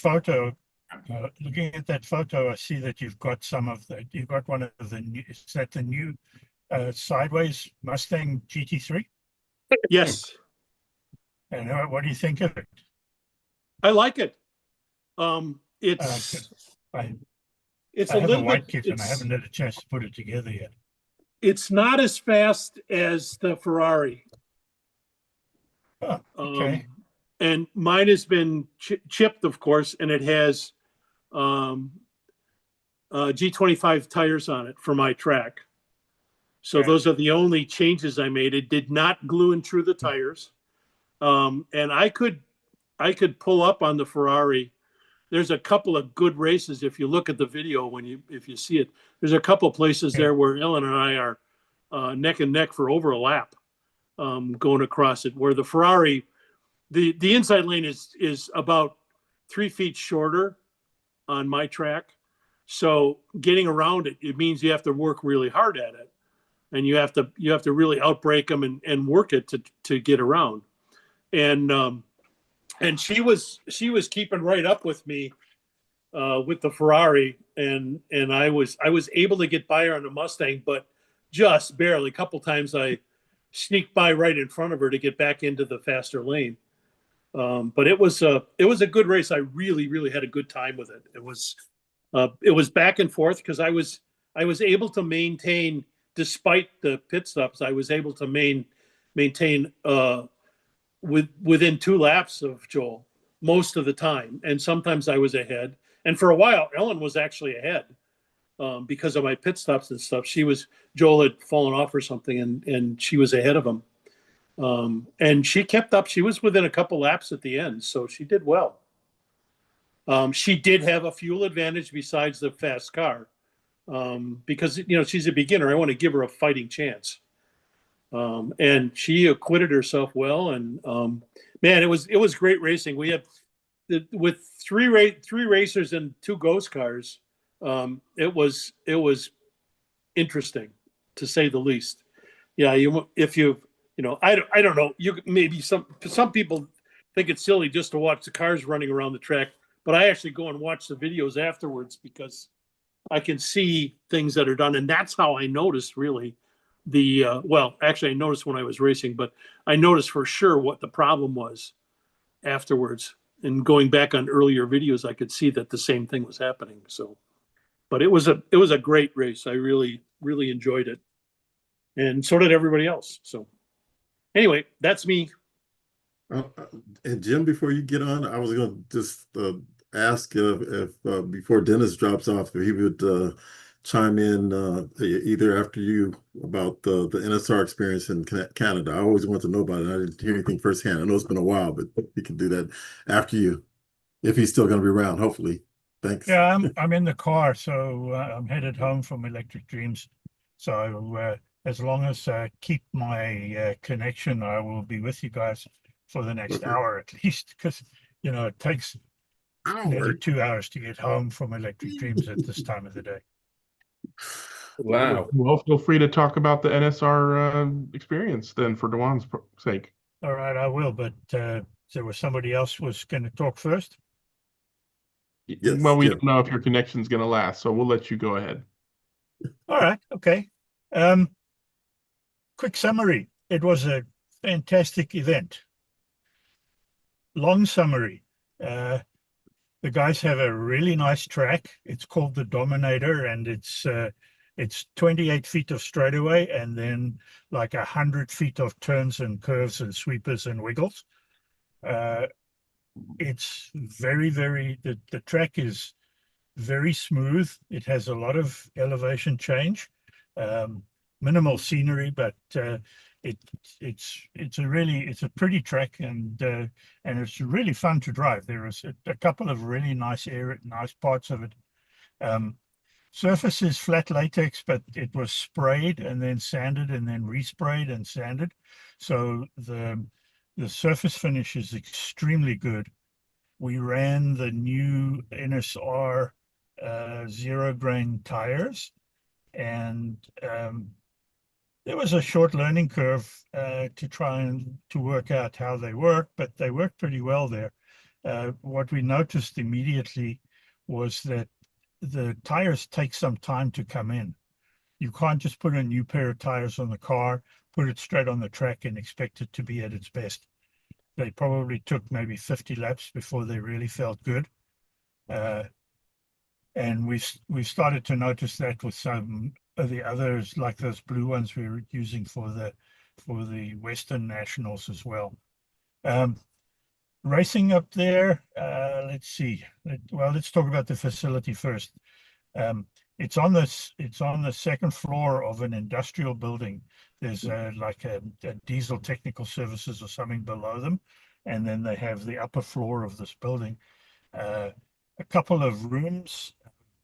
Looking at that photo, I see that you've got some of that. You've got one of the new, is that the new sideways Mustang GT3? Yes. And what do you think of it? I like it. It's a little little white bit. kit and I haven't had a chance to put it together yet. It's not as fast as the Ferrari. Oh, okay. And mine has been chipped, of course, and it has G25 tires on it for my track. So those are the only changes I made. It did not glue in through the tires. And I could pull up on the Ferrari. There's a couple of good races. If you look at the video, if you see it, there's a couple places there where Ellen and I are neck and neck for over a lap going across it, where the Ferrari, the inside lane is about 3 feet shorter on my track. So getting around it means you have to work really hard at it. And you have to really outbrake them and work it to get around. And she was keeping right up with me with the Ferrari, and I was able to get by her on the Mustang, but just barely. A couple times I sneak by right in front of her to get back into the faster lane. But it was a good race. I really had a good time with it. It was back and forth because I was able to maintain, despite the pit stops, I was able to maintain within 2 laps of Joel most of the time, and sometimes I was ahead. And for a while, Ellen was actually ahead because of my pit stops and stuff. Joel had fallen off or something, and she was ahead of him. And she kept up. She was within a couple laps at the end, so she did well. She did have a fuel advantage besides the fast car because she's a beginner. I want to give her a fighting chance. And she acquitted herself well. And man, it was great racing. We had with three racers and 2 ghost cars. It was interesting, to say the least. Yeah, I don't know. Maybe some people think it's silly just to watch the cars running around the track, but I actually go and watch the videos afterwards because I can see things that are done, and that's how I noticed really actually I noticed when I was racing, but I noticed for sure what the problem was afterwards. And going back on earlier videos, I could see that the same thing was happening. So, but it was a great race. I really enjoyed it, and so did everybody else. So, anyway, that's me. And Jim, before you get on, I was going to just ask if before Dennis drops off, if he would chime in either after you about the NSR experience in Canada. I always want to know about it. I didn't hear anything firsthand. I know it's been a while, but he can do that after you, if he's still going to be around, hopefully. Thanks. Yeah, I'm in the car, so I'm headed home from Electric Dreams. So as long as I keep my connection, I will be with you guys for the next hour at least, because it takes nearly 2 hours to get home from Electric Dreams at this time of the day. Wow. Well, feel free to talk about the NSR experience then, for Dewan's sake. All right, I will, but there was somebody else was going to talk first. Yes, well, we Jim. don't know if your connection's going to last, so we'll let you go ahead. All right, okay. Quick summary. It was a fantastic event. Long summary. The guys have a really nice track. It's called the Dominator, and it's 28 feet of straightaway and then like 100 feet of turns and curves and sweepers and wiggles. It's the track is very smooth. It has a lot of elevation change, minimal scenery, but it's a pretty track, and it's really fun to drive. There is a couple of really nice parts of it. Surface is flat latex, but it was sprayed and then sanded and then resprayed and sanded. So the surface finish is extremely good. We ran the new NSR zero grain tires, and there was a short learning curve to try and to work out how they work, but they work pretty well there. What we noticed immediately was that the tires take some time to come in. You can't just put a new pair of tires on the car, put it straight on the track and expect it to be at its best. They probably took maybe 50 laps before they really felt good. And we started to notice that with some of the others, like those blue ones we were using for the Western Nationals as well. Racing up there, let's see. Let's talk about the facility first. It's on the second floor of an industrial building. There's like a diesel technical services or something below them, and then they have the upper floor of this building. A couple of rooms,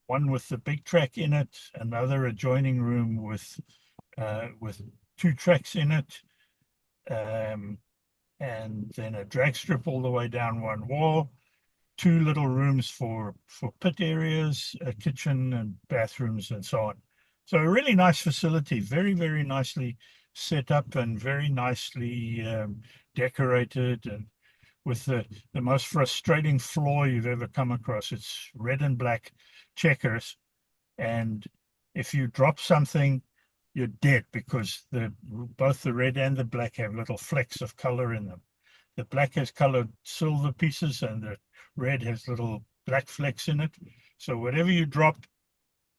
one with the big track in it, another adjoining room with 2 tracks in it, and then a drag strip all the way down one wall, 2 little rooms for pit areas, a kitchen and bathrooms and so on. So a really nice facility, very nicely set up and very nicely decorated, and with the most frustrating floor you've ever come across. It's red and black checkers, and if you drop something, you're dead, because both the red and the black have little flecks of color in them. The black has colored silver pieces and the red has little black flecks in it. So whatever you drop,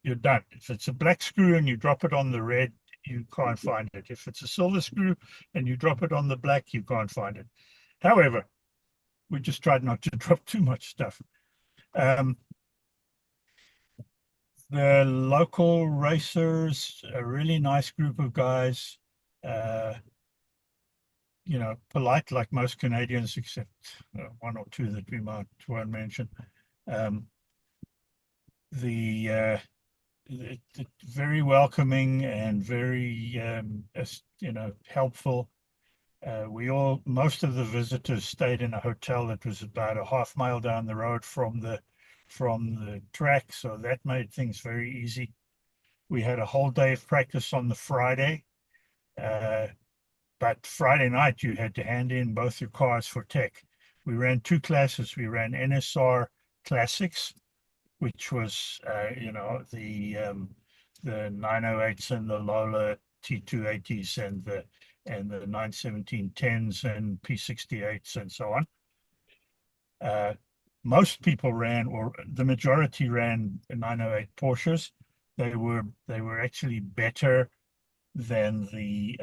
you're done. If it's a black screw and you drop it on the red, you can't find it. If it's a silver screw and you drop it on the black, you can't find it. However, we just tried not to drop too much stuff. The local racers, a really nice group of guys, you know, polite like most Canadians, except one or two that we won't mention. Very welcoming and very, you know, helpful. Most of the visitors stayed in a hotel that was about a half-mile down the road from the track, so that made things very easy. We had a whole day of practice on the Friday, but Friday night you had to hand in both your cars for tech. We ran two classes. We ran NSR Classics, which was you know, the 908s and the Lola T280s and the 917-10s and P68s and so on. Most people ran, or the majority ran 908 Porsches. They were actually better than the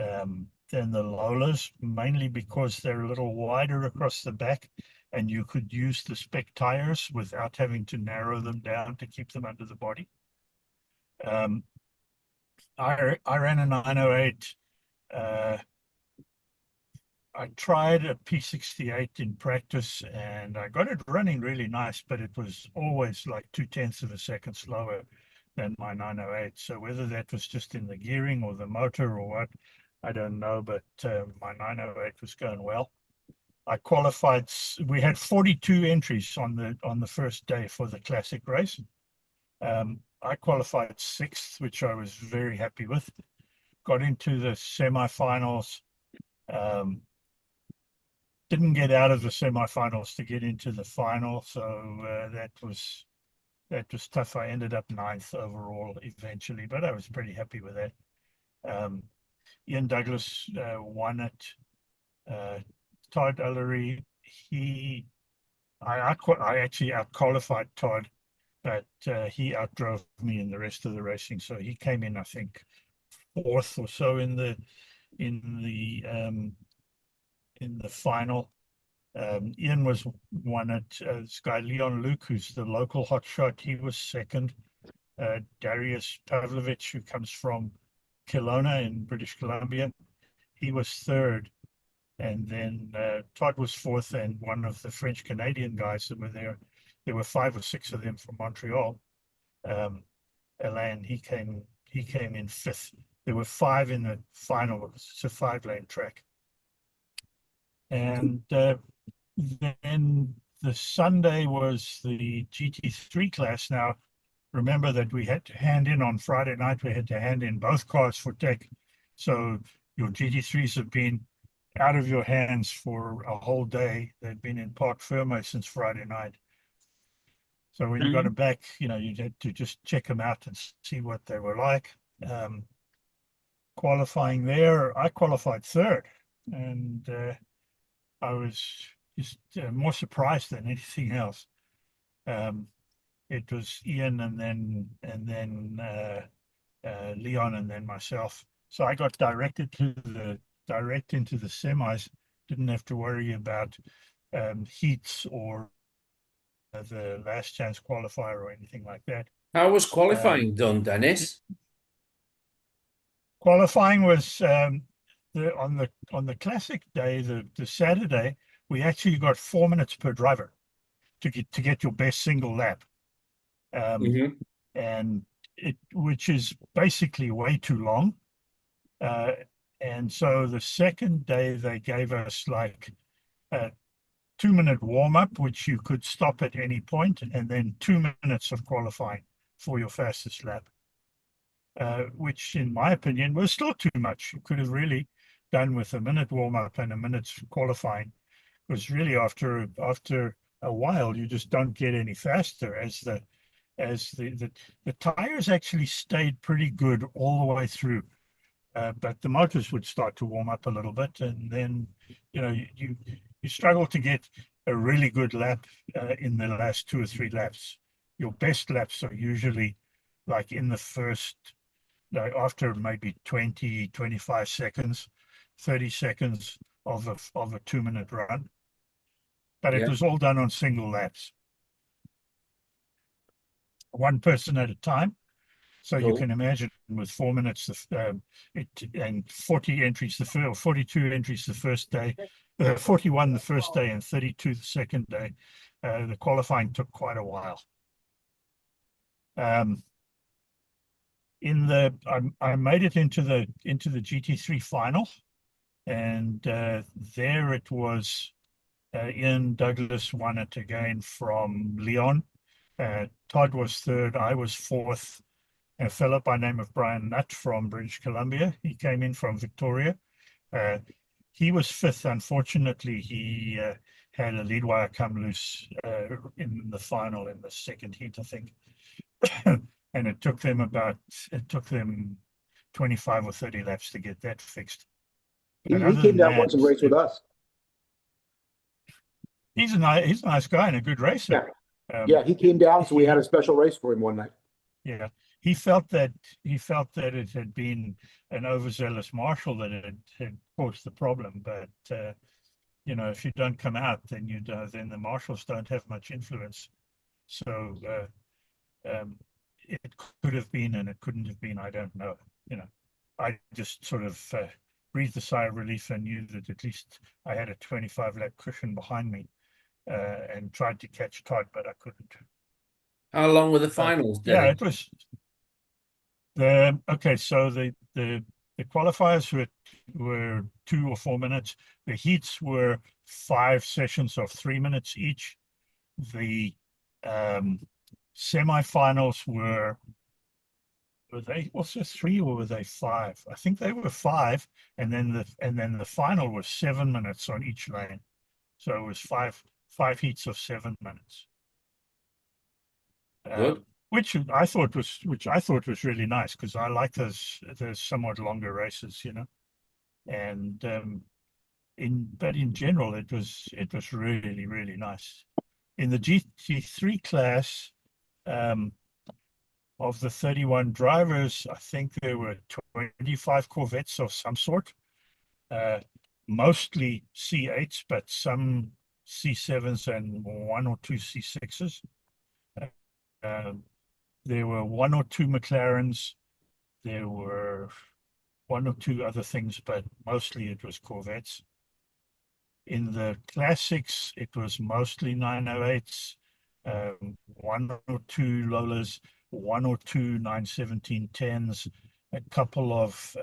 Lolas, mainly because they're a little wider across the back, and you could use the spec tires without having to narrow them down to keep them under the body. I ran a 908. I tried a P68 in practice and I got it running really nice, but it was always like 0.2 of a second slower than my 908. So whether that was just in the gearing or the motor or what, I don't know, but my 908 was going well. I qualified. We had 42 entries on the first day for the classic race. I qualified 6th, which I was very happy with. Got into the semifinals. Didn't get out of the semifinals to get into the final, so that was tough. I ended up 9th overall eventually, but I was pretty happy with that. Ian Douglas won it. Todd Ellery, I actually out-qualified Todd, but he outdrove me in the rest of the racing. So he came in, I think, 4th or so in the final. Ian won it. This guy Leon Luke, who's the local hotshot, he was 2nd. Darius Pavlovich, who comes from Kelowna in British Columbia, he was 3rd. And then Todd was 4th, and one of the French Canadian guys that were there were 5 or 6 of them from Montreal. Alain, he came in 5th. There were 5 in the final. It's a 5-lane track. And then the Sunday was the GT3 class. Now, remember that we had to hand in on Friday night. We had to hand in both cars for tech. So your GT3s have been out of your hands for a whole day. They've been in parc fermé since Friday night. So when you got them back, you know, you had to just check them out and see what they were like. Qualifying there, I qualified 3rd, and I was just more surprised than anything else. It was Ian and then Leon and then myself. So I got direct into the semis. Didn't have to worry about heats or the last chance qualifier or anything like that. How was qualifying done, Dennis? Qualifying was on the classic day, the Saturday, we actually got 4 minutes per driver to get your best single lap. And which is basically way too long. And so the second day they gave us like a 2-minute warm-up, which you could stop at any point, and then 2 minutes of qualifying for your fastest lap, which in my opinion was still too much. You could have really done with a minute warm-up and a minute's qualifying, because really after a while you just don't get any faster as the tires actually stayed pretty good all the way through. but the motors would start to warm up a little bit, and then you struggle to get a really good lap in the last 2 or 3 laps. Your best laps are usually like in the first, after maybe 20, 25 seconds, 30 seconds of a 2-minute run. But it Yeah. was all done on single laps, one person at a time. So you Cool. can imagine with 4 minutes and 40 entries or 42 entries the first day, 41 the first day and 32 the second day. The qualifying took quite a while. I made it into the GT3 final, and there it was. Ian Douglas won it again from Leon. Todd was third. I was fourth. A fellow by name of Brian Nutt from British Columbia. He came in from Victoria. He was fifth. Unfortunately, he had a lead wire come loose in the final in the second heat, I think. And it took them 25 or 30 laps to get that fixed. He came down once and raced with us. He's a nice guy and a good racer. Yeah, he came down, so we had a special race for him one night. Yeah, he felt that it had been an overzealous marshal that had caused the problem. But if you don't come out, then then the marshals don't have much influence. So it could have been and it couldn't have been. I don't know. I just sort of breathed a sigh of relief and knew that at least I had a 25 lap cushion behind me, and tried to catch Todd, but I couldn't. How long were the finals? Yeah, it was okay. So the qualifiers were 2 or 4 minutes. The heats were 5 sessions of 3 minutes each. The semifinals were they also 3 or were they 5? I think they were 5, and then the final was 7 minutes on each lane. So it was five heats of 7 minutes. Good. Which I thought was really nice, because I like those somewhat longer races, and in general it was really, really nice. In the GT3 class, of the 31 drivers, I think there were 25 Corvettes of some sort, mostly C8s, but some C7s and 1 or 2 C6s. There were 1 or 2 McLarens. There were 1 or 2 other things, but mostly it was Corvettes. In the classics, it was mostly 908s, 1 or 2 Lolas, 1 or 2 917-10s, a couple of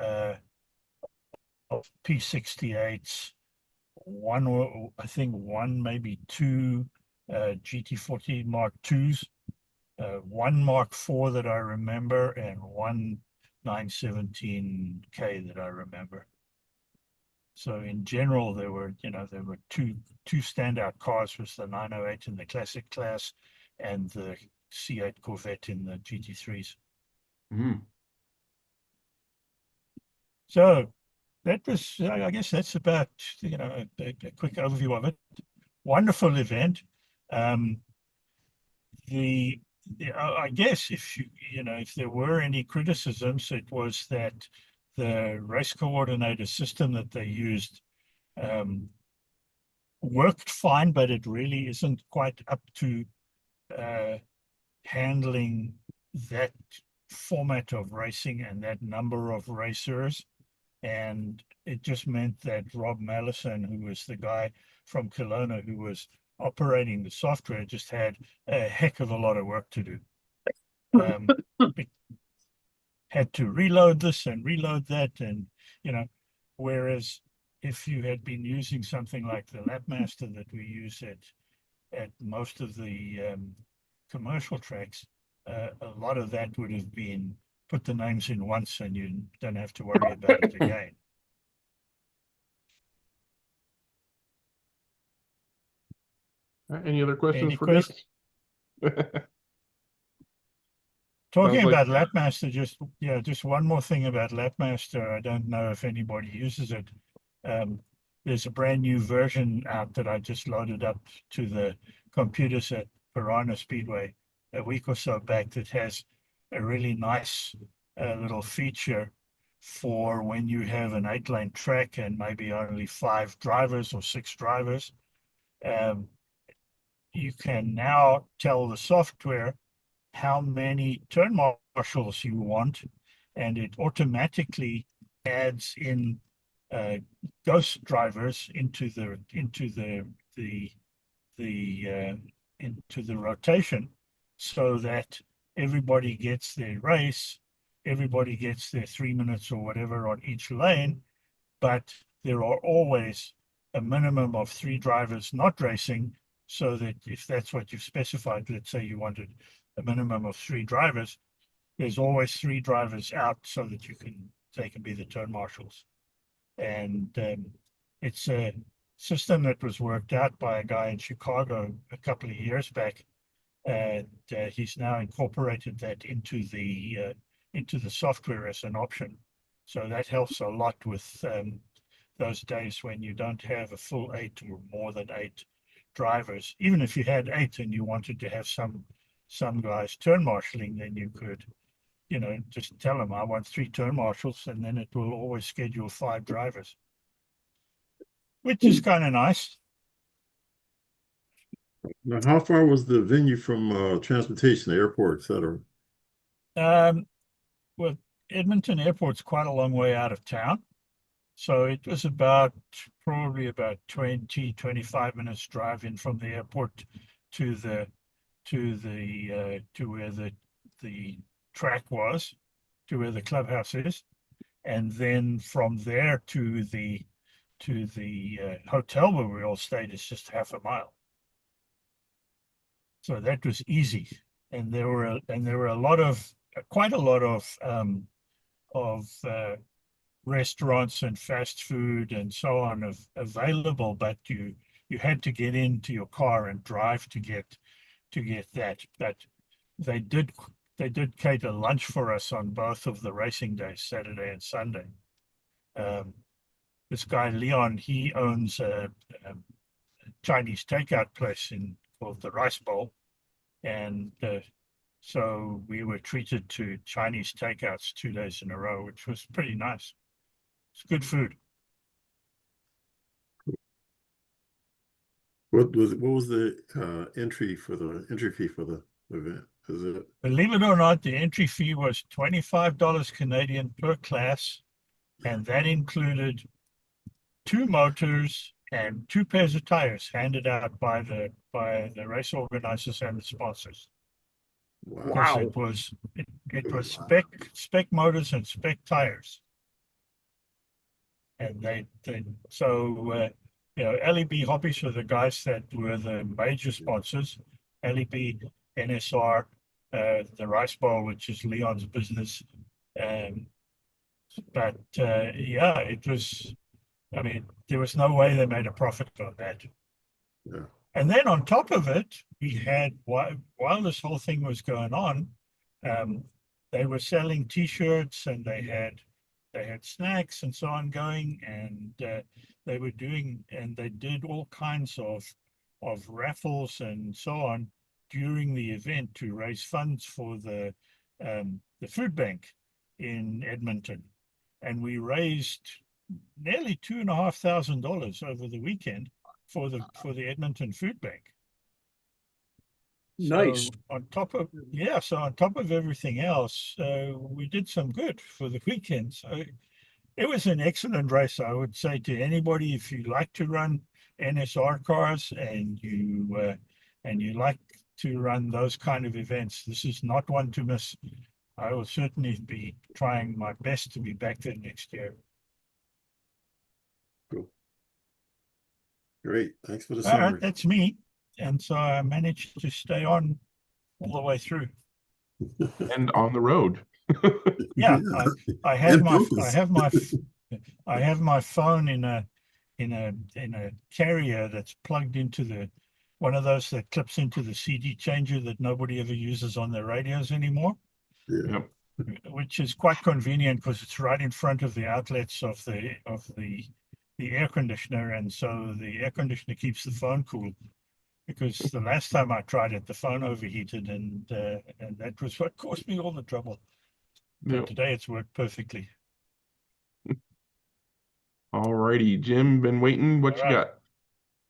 P68s, maybe 2 GT40 Mark IIs, 1 Mark IV that I remember, and 1 917K that I remember. So in general, there were two standout cars, was the 908 in the classic class and the C8 Corvette in the GT3s. Mm. So that was, I guess that's about, a quick overview of it. Wonderful event. I guess if there were any criticisms, it was that the race coordinator system that they used worked fine, but it really isn't quite up to handling that format of racing and that number of racers. And it just meant that Rob Mallison, who was the guy from Kelowna who was operating the software, just had a heck of a lot of work to do. Had to reload this and reload that, and whereas if you had been using something like the Lapmaster that we use at most of the commercial tracks, a lot of that would have been put the names in once and you don't have to worry about it again. Any other questions Any for questions? Dick? Talking Sounds like- about Lapmaster, just one more thing about Lapmaster. I don't know if anybody uses it. There's a brand new version out that I just loaded up to the computers at Piranha Speedway a week or so back that has a really nice little feature for when you have an 8-lane track and maybe only 5 drivers or 6 drivers. You can now tell the software how many turn marshals you want, and it automatically adds in ghost drivers into the rotation, so that everybody gets their race, everybody gets their 3 minutes or whatever on each lane, but there are always a minimum of 3 drivers not racing, so that if that's what you've specified, let's say you wanted a minimum of 3 drivers, there's always 3 drivers out so that they can be the turn marshals. And it's a system that was worked out by a guy in Chicago a couple of years back, and he's now incorporated that into the software as an option. So that helps a lot with those days when you don't have a full 8 or more than 8 drivers. Even if you had 8 and you wanted to have some guys turn marshalling, then you could, just tell them I want 3 turn marshals, and then it will always schedule 5 drivers, which is kind of nice. Now, how far was the venue from transportation, the airport, et cetera? Well, Edmonton Airport's quite a long way out of town. So it was probably about 25 minutes drive in from the airport to where the track was, to where the clubhouse is. And then from there to the hotel where we all stayed is just half a mile. So that was easy. And there were quite a lot of restaurants and fast food and so on available, but you had to get into your car and drive to get that. But they did cater lunch for us on both of the racing days, Saturday and Sunday. This guy Leon, he owns a Chinese takeout place called the Rice Bowl, and so we were treated to Chinese takeouts 2 days in a row, which was pretty nice. It's good food. What was the entry fee for the event? Is it Believe it or not, the entry fee was $25 Canadian per class, and that included 2 motors and 2 pairs of tires handed out by the race organizers and the sponsors. wow? Because it was spec motors and spec tires. And LEB Hobbies were the guys that were the major sponsors. LEB, NSR, the Rice Bowl, which is Leon's business. But it was, there was no way they made a profit on that. Yeah. And then on top of it, we had, while this whole thing was going on, they were selling T-shirts, and they had snacks and so on going, and they did all kinds of raffles and so on during the event to raise funds for the food bank in Edmonton. And we raised nearly $2,500 over the weekend for the Edmonton Food Bank. Nice. So on top of everything else, we did some good for the weekend. So it was an excellent race. I would say to anybody, if you like to run NSR cars and you like to run those kind of events, this is not one to miss. I will certainly be trying my best to be back there next year. Cool. Great. Thanks for the All right, summary. that's me. And so I managed to stay on all the way through. And on the road. Yeah, I have focus. my phone in a carrier that's plugged into one of those that clips into the CD changer that nobody ever uses on their radios anymore. Yep. which is quite convenient because it's right in front of the outlets of the air conditioner, and so the air conditioner keeps the phone cool. Because the last time I tried it, the phone overheated, and that was what caused me all the trouble. But Yep. today it's worked perfectly. All righty, Jim, been waiting. What All you right.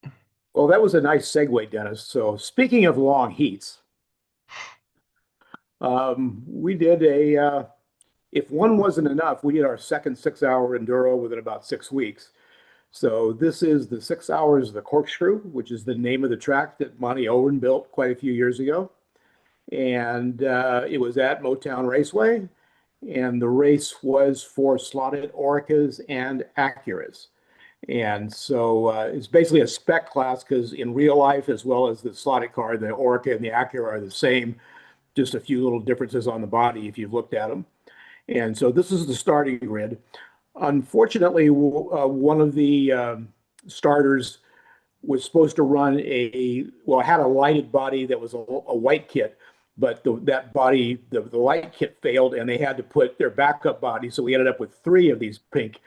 got? Well, that was a nice segue, Dennis. So speaking of long heats, we did if one wasn't enough, we did our second 6-hour enduro within about 6 weeks. So this is the 6 hours of the corkscrew, which is the name of the track that Monty Owen built quite a few years ago. And it was at Motown Raceway. And the race was for slotted Orcas and Acuras. And so it's basically a spec class because in real life, as well as the slotted car, the Orca and the Acura are the same, just a few little differences on the body if you've looked at them. And so this is the starting grid. Unfortunately, one of the starters was supposed to run had a lighted body that was a white kit, but that body, the light kit failed, and they had to put their backup body. So we ended up with 3 of these pink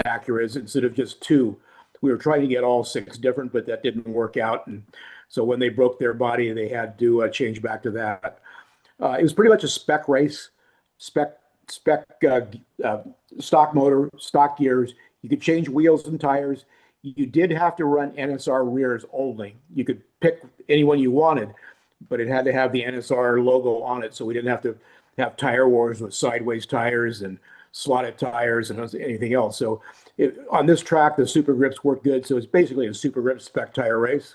Acuras instead of just 2. We were trying to get all 6 different, but that didn't work out. And so when they broke their body, they had to change back to that. It was pretty much a spec race, spec stock motor, stock gears. You could change wheels and tires. You did have to run NSR rears only. You could pick anyone you wanted, but it had to have the NSR logo on it, so we didn't have to have tire wars with sideways tires and slotted tires and anything else. So on this track, the super grips work good, so it's basically a super grip spec tire race.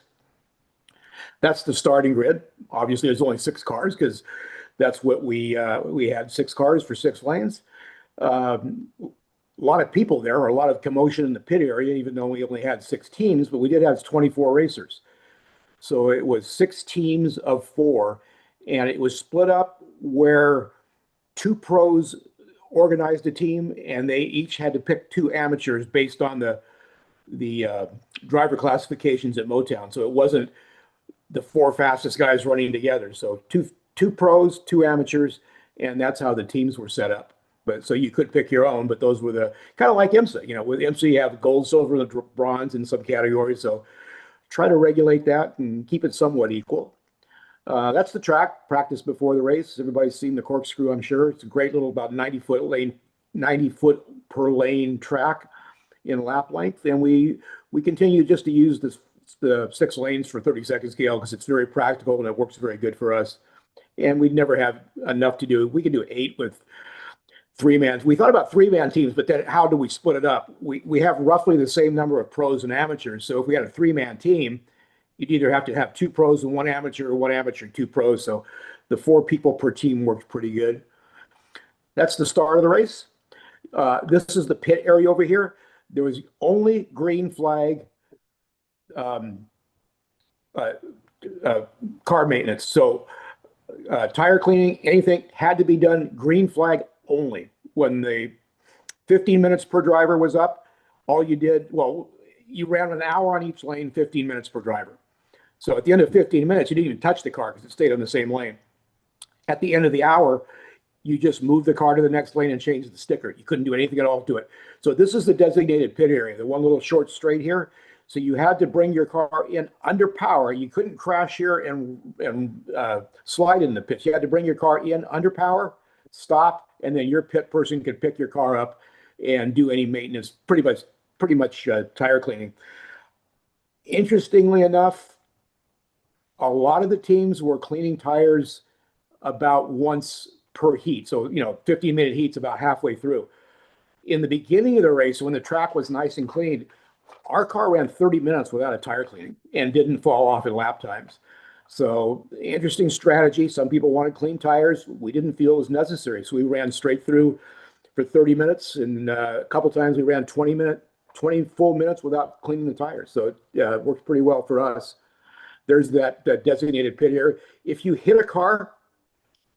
That's the starting grid. Obviously, there's only 6 cars because that's what we had, 6 cars for 6 lanes. A lot of people there, a lot of commotion in the pit area, even though we only had 6 teams, but we did have 24 racers. So it was 6 teams of 4, and it was split up where 2 pros organized a team, and they each had to pick 2 amateurs based on the driver classifications at Motown. So it wasn't the 4 fastest guys running together. So two pros, 2 amateurs, and that's how the teams were set up. But so you could pick your own, but those were the kind of like IMSA. You know, with IMSA you have gold, silver, and bronze in some categories. So try to regulate that and keep it somewhat equal. That's the track. Practice before the race. Everybody's seen the corkscrew, I'm sure. It's a great little about 90-foot lane, 90 foot per lane track in lap length, and we continue just to use the 6 lanes for 30-second scale because it's very practical and it works very good for us. And we'd never have enough to do. We could do 8 with 3-man. We thought about 3-man teams, but then how do we split it up? We have roughly the same number of pros and amateurs. So if we had a 3-man team, you'd either have to have 2 pros and 1 amateur, or 1 amateur, 2 pros. So the 4 people per team worked pretty good. That's the start of the race. This is the pit area over here. There was only green flag car maintenance. So tire cleaning, anything had to be done green flag only. When the 15 minutes per driver was up, all you did, you ran an hour on each lane, 15 minutes per driver. So at the end of 15 minutes, you didn't even touch the car because it stayed on the same lane. At the end of the hour, you just moved the car to the next lane and changed the sticker. You couldn't do anything at all to it. So this is the designated pit area, the one little short straight here. So you had to bring your car in under power. You couldn't crash here and slide in the pits. You had to bring your car in under power, stop, and then your pit person could pick your car up and do any maintenance, pretty much tire cleaning. Interestingly enough, a lot of the teams were cleaning tires about once per heat. So, 15-minute heats about halfway through. In the beginning of the race, when the track was nice and clean, our car ran 30 minutes without a tire cleaning and didn't fall off in lap times. So interesting strategy. Some people wanted clean tires. We didn't feel it was necessary. So we ran straight through for 30 minutes. And a couple times we ran 20 full minutes without cleaning the tires. So it worked pretty well for us. There's that designated pit area. If you hit a car,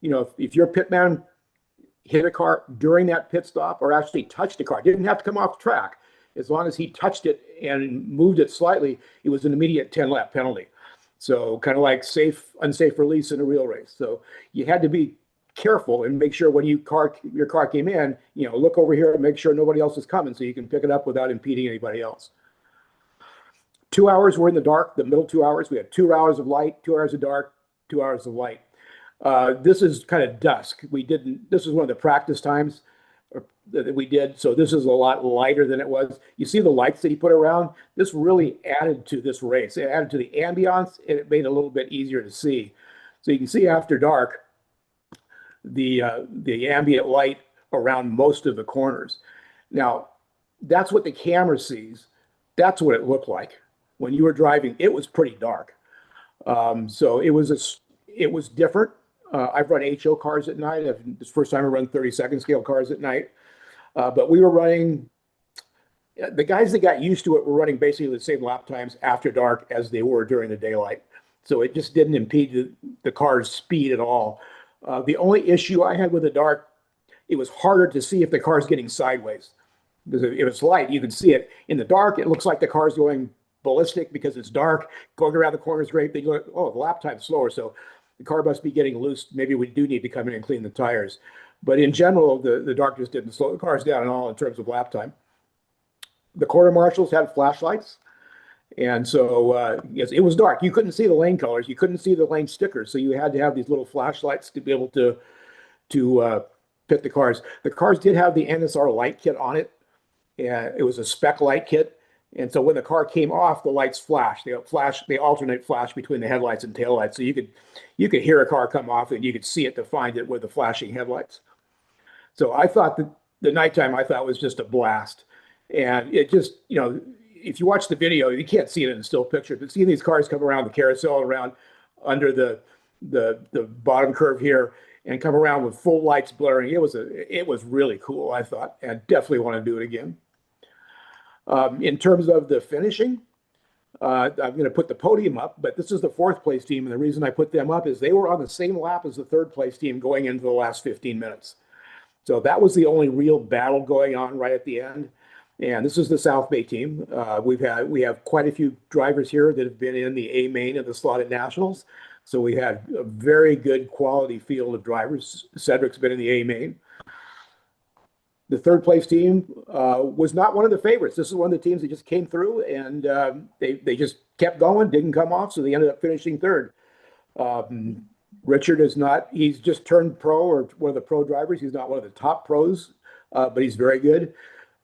if your pit man hit a car during that pit stop or actually touched a car, didn't have to come off the track. As long as he touched it and moved it slightly, it was an immediate 10-lap penalty. So kind of like unsafe release in a real race. So you had to be careful and make sure when your car came in, look over here and make sure nobody else is coming so you can pick it up without impeding anybody else. 2 hours were in the dark, the middle 2 hours. We had 2 hours of light, 2 hours of dark, 2 hours of light. This is kind of dusk. This is one of the practice times that we did. So this is a lot lighter than it was. You see the lights that he put around? This really added to this race. It added to the ambiance and it made it a little bit easier to see. So you can see after dark, the ambient light around most of the corners. Now, that's what the camera sees. That's what it looked like. When you were driving, it was pretty dark. So it was different. I've run HO cars at night. This is the first time I run 32nd scale cars at night. But we were running, the guys that got used to it were running basically the same lap times after dark as they were during the daylight. So it just didn't impede the car's speed at all. The only issue I had with the dark, it was harder to see if the car's getting sideways. Because if it's light, you can see it. In the dark, it looks like the car's going ballistic because it's dark. Going around the corner is great. Then you go, oh, the lap time's slower, so the car must be getting loose. Maybe we do need to come in and clean the tires. But in general, the darkness didn't slow the cars down at all in terms of lap time. The quarter marshals had flashlights. And so, yes, it was dark. You couldn't see the lane colors. You couldn't see the lane stickers. So you had to have these little flashlights to be able to pit the cars. The cars did have the NSR light kit on it. And it was a spec light kit. And so when the car came off, the lights flashed. They alternate flash between the headlights and taillights. So you could hear a car come off and you could see it to find it with the flashing headlights. So I thought that the nighttime was just a blast. And it just, if you watch the video, you can't see it in a still picture, but seeing these cars come around the carousel around under the bottom curve here and come around with full lights blaring, it was really cool, I thought, and definitely want to do it again. In terms of the finishing, I'm going to put the podium up, but this is the fourth place team. And the reason I put them up is they were on the same lap as the third place team going into the last 15 minutes. So that was the only real battle going on right at the end. And this is the South Bay team. We have quite a few drivers here that have been in the A main of the slotted nationals. So we had a very good quality field of drivers. Cedric's been in the A main. The third place team was not one of the favorites. This is one of the teams that just came through and they just kept going, didn't come off. So they ended up finishing third. Richard he's just turned pro or one of the pro drivers. He's not one of the top pros, but he's very good.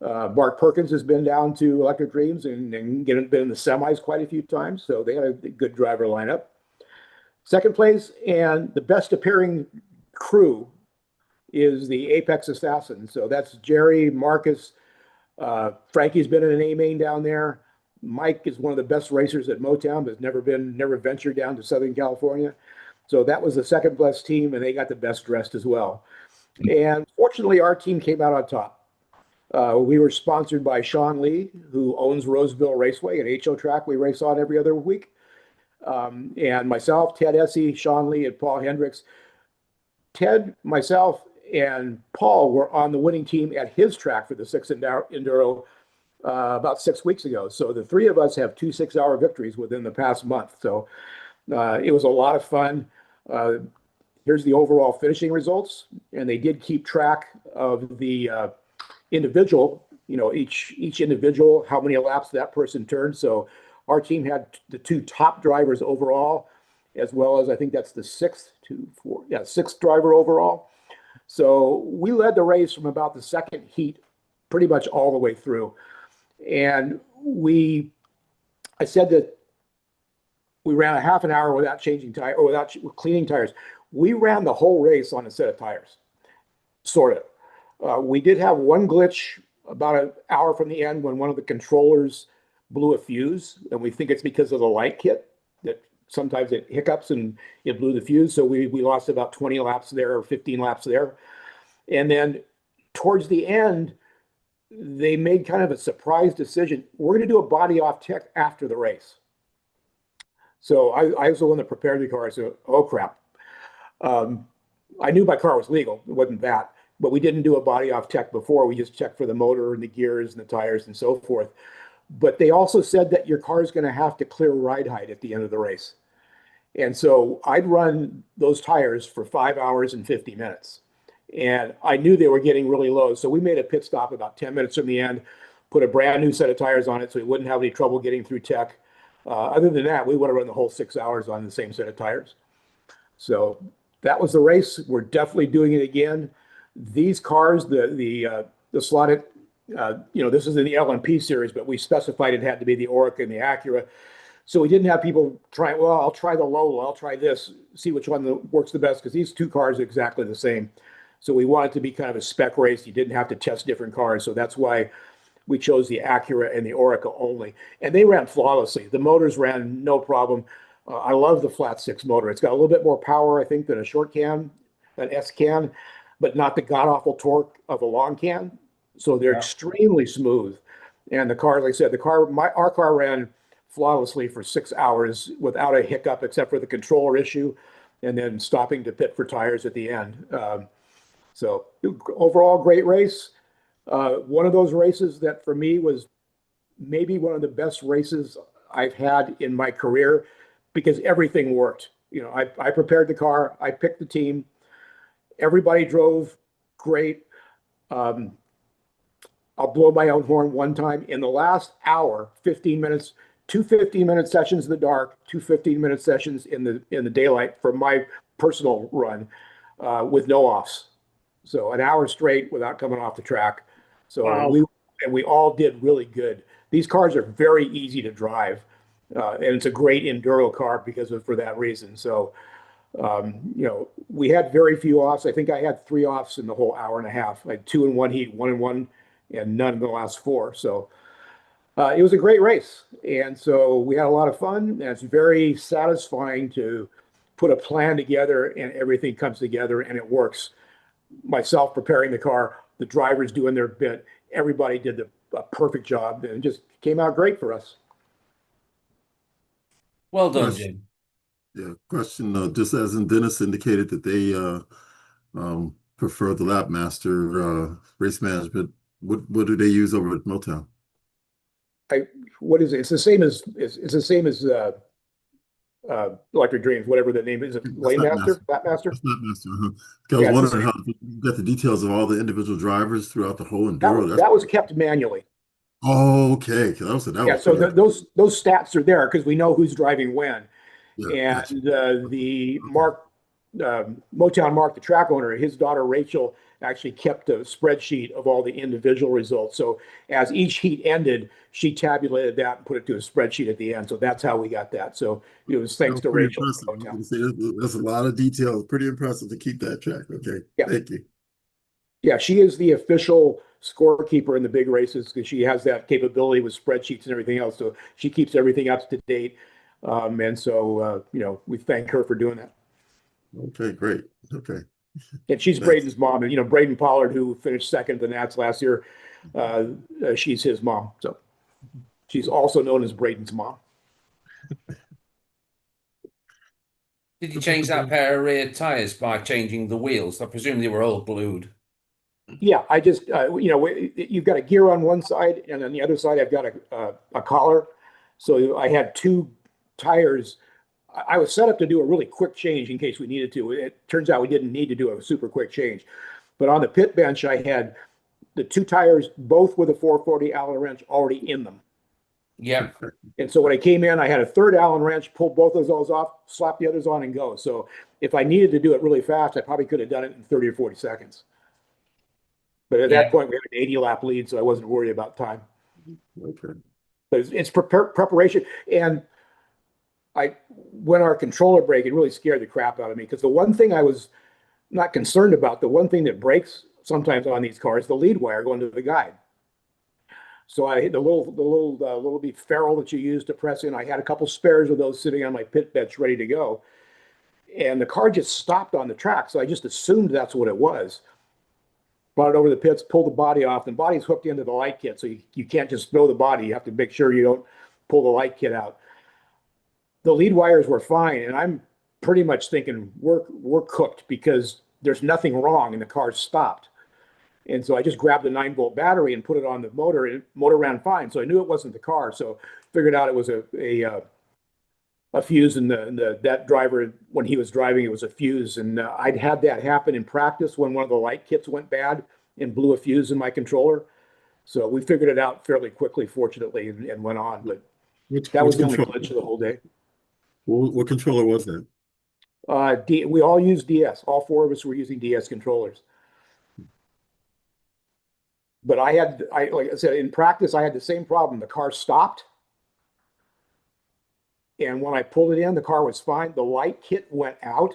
Mark Perkins has been down to Electric Dreams and been in the semis quite a few times. So they had a good driver lineup. Second place and the best appearing crew is the Apex Assassin. So that's Jerry, Marcus, Frankie's been in an A main down there. Mike is one of the best racers at Motown, but has never ventured down to Southern California. So that was the second best team, and they got the best dressed as well. And fortunately, our team came out on top. We were sponsored by Sean Lee, who owns Roseville Raceway, an HO track we race on every other week. And myself, Ted Essie, Sean Lee, and Paul Hendricks. Ted, myself, and Paul were on the winning team at his track for the 6 Enduro about 6 weeks ago. So the three of us have 2 6-hour victories within the past month. So it was a lot of fun. Here's the overall finishing results. And they did keep track of the individual, each individual, how many laps that person turned. So our team had the 2 top drivers overall, as well as I think that's the sixth driver overall. So we led the race from about the second heat pretty much all the way through. And I said that we ran a half an hour without changing tire or without cleaning tires. We ran the whole race on a set of tires, sort of. We did have one glitch about an hour from the end when one of the controllers blew a fuse, and we think it's because of the light kit that sometimes it hiccups and it blew the fuse. So we lost about 20 laps there or 15 laps there. And then towards the end, they made kind of a surprise decision. We're going to do a body off check after the race. So I was the one that prepared the car. I said, oh, crap. I knew my car was legal. It wasn't that. But we didn't do a body off check before. We just checked for the motor and the gears and the tires and so forth. But they also said that your car is going to have to clear ride height at the end of the race. And so I'd run those tires for 5 hours and 50 minutes. And I knew they were getting really low. So we made a pit stop about 10 minutes from the end, put a brand new set of tires on it so we wouldn't have any trouble getting through tech. Other than that, we would have run the whole 6 hours on the same set of tires. So that was the race. We're definitely doing it again. These cars, the slotted, this is in the LMP series, but we specified it had to be the Orica and the Acura. So we didn't have people try, well, I'll try the Lola, I'll try this, see which one works the best, because these two cars are exactly the same. So we wanted to be kind of a spec race. You didn't have to test different cars. So that's why we chose the Acura and the Orica only. And they ran flawlessly. The motors ran no problem. I love the flat six motor. It's got a little bit more power, I think, than a short can, an S can, but not the god-awful torque of a long can. So they're extremely smooth. And the car, like I said, our car ran flawlessly for 6 hours without a hiccup except for the controller issue and then stopping to pit for tires at the end. So overall, great race. One of those races that for me was maybe one of the best races I've had in my career because everything worked. I prepared the car, I picked the team, everybody drove great. I'll blow my own horn one time. In the last hour, 15 minutes, two 15-minute sessions in the dark, two 15-minute sessions in the daylight for my personal run with no offs. So an hour straight without coming off the track. So Wow. we all did really good. These cars are very easy to drive, and it's a great enduro car for that reason. So we had very few offs. I think I had 3 offs in the whole hour and a half. I had 2 in one heat, 1 in one, and none in the last 4. So it was a great race. And so we had a lot of fun. And it's very satisfying to put a plan together and everything comes together and it works. Myself preparing the car, the drivers doing their bit, everybody did a perfect job and it just came out great for us. Well done, Question. Jim. Yeah, question. Just as in Dennis indicated that they prefer the Lap Master race management, what do they use over at Motown? What is it? It's the same as Electric Dreams, whatever the name is. Lane Master, Lap Master. That's Lap Master. I was wondering how you got the details of all the individual drivers throughout the whole enduro. That was kept manually. Oh, okay. That was So those stats are there because we know who's driving when. Yeah, And the Motown Mark, the track owner, his daughter Rachel actually kept a spreadsheet of all the individual results. So as each heat ended, she tabulated that and put it to a spreadsheet at the end. So that's how we got that. So it was thanks to Rachel. That's a lot of details. Pretty impressive to keep that track. Okay. Yeah. Thank you. Yeah, she is the official scorekeeper in the big races because she has that capability with spreadsheets and everything else. So she keeps everything up to date. And so, we thank her for doing that. Okay, great. Okay. And she's Braden's mom. And, Braden Pollard, who finished second at the Nats last year, she's his mom. So she's also known as Braden's mom. Did you change that pair of rear tires by changing the wheels? I presume they were all glued. Yeah, I just, you've got a gear on one side, and on the other side, I've got a collar. So I had 2 tires. I was set up to do a really quick change in case we needed to. It turns out we didn't need to do a super quick change. But on the pit bench, I had the 2 tires, both with a 440 Allen wrench already in them. Yeah. And so when I came in, I had a 3rd Allen wrench, pulled both of those off, slap the others on and go. So if I needed to do it really fast, I probably could have done it in 30 or 40 seconds. But at that point, we had an 80 lap lead, so I wasn't worried about time. Okay. But it's preparation. And when our controller break, it really scared the crap out of me because the one thing I was not concerned about, the one thing that breaks sometimes on these cars, the lead wire going to the guide. So I hit the little bit ferrule that you use to press in. I had a couple spares of those sitting on my pit bench ready to go. And the car just stopped on the track. So I just assumed that's what it was. Brought it over the pits, pulled the body off. The body's hooked into the light kit. So you can't just throw the body. You have to make sure you don't pull the light kit out. The lead wires were fine. And I'm pretty much thinking we're cooked because there's nothing wrong and the car stopped. And so I just grabbed the 9-volt battery and put it on the motor, and the motor ran fine. So I knew it wasn't the car. So figured out it was a a fuse in that driver, when he was driving, it was a fuse. And I'd had that happen in practice when one of the light kits went bad and blew a fuse in my controller. So we figured it out fairly quickly, fortunately, and went on. But that was the only glitch of the whole day. What controller was that? We all used DS. All four of us were using DS controllers. But like I said, in practice, I had the same problem. The car stopped. And when I pulled it in, the car was fine. The light kit went out,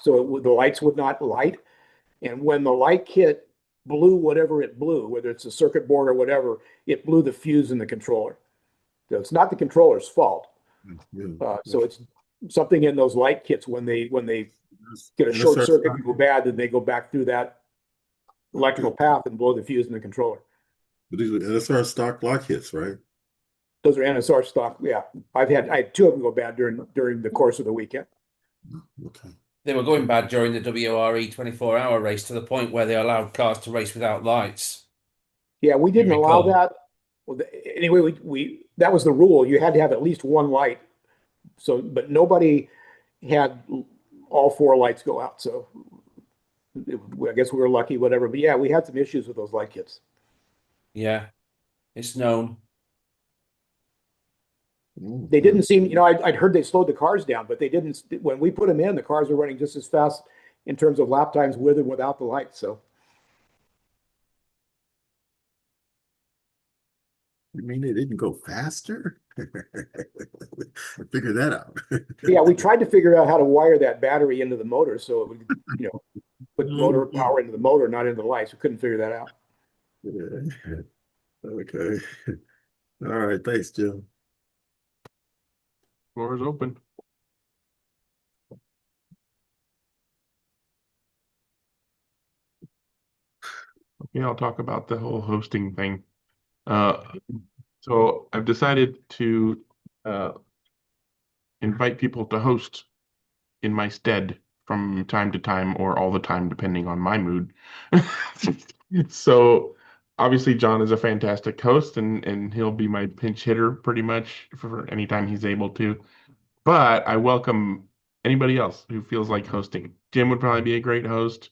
so the lights would not light. And when the light kit blew whatever it blew, whether it's a circuit board or whatever, it blew the fuse in the controller. So it's not the controller's fault. So it's something in those light kits when they get a short circuit and go bad, then they go back through that electrical path and blow the fuse in the controller. But these are NSR stock lock hits, right? Those are NSR stock. Yeah, I had two of them go bad during the course of the weekend. Okay. They were going bad during the WRE 24-hour race to the point where they allowed cars to race without lights. Yeah, we didn't allow that. Well, anyway, we that was the rule. You had to have at least one light. So, but nobody had all four lights go out. So I guess we were lucky, whatever. But yeah, we had some issues with those light kits. Yeah, it's known. They didn't seem, I'd heard they slowed the cars down, but they didn't. When we put them in, the cars were running just as fast in terms of lap times with and without the lights. So. You mean they didn't go faster? Figure that out. Yeah, we tried to figure out how to wire that battery into the motor so it would, put motor power into the motor, not into the lights. We couldn't figure that out. Yeah. Okay. All right. Thanks, Jim. Floor is open. Okay, I'll talk about the whole hosting thing. So I've decided to invite people to host in my stead from time to time or all the time, depending on my mood. So obviously John is a fantastic host and he'll be my pinch hitter pretty much for any time he's able to. But I welcome anybody else who feels like hosting. Jim would probably be a great host.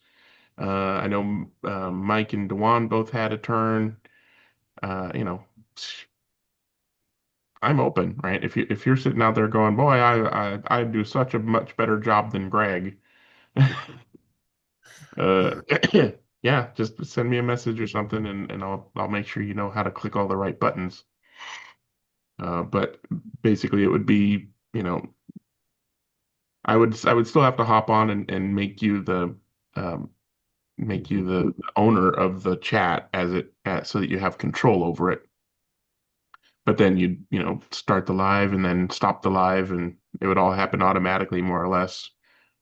I know Mike and Dewan both had a turn. I'm open, right? If you're sitting out there going, boy, I do such a much better job than Greg. Yeah, just send me a message or something, and I'll make sure you know how to click all the right buttons. But basically, it would be, I would still have to hop on and make you the owner of the chat so that you have control over it. But then you'd, start the live and then stop the live, and it would all happen automatically, more or less,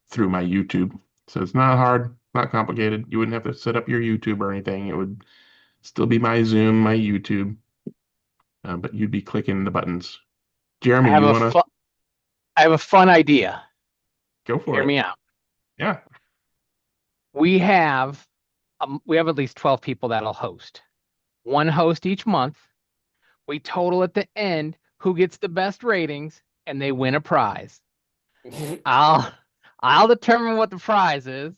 through my YouTube. So it's not hard, not complicated. You wouldn't have to set up your YouTube or anything. It would still be my Zoom, my YouTube, but you'd be clicking the buttons. Jeremy, you want to? I have a fun idea. Go for it. Hear me out. Yeah. We have at least 12 people that'll host. One host each month. We total at the end who gets the best ratings, and they win a prize. I'll determine what the prize is,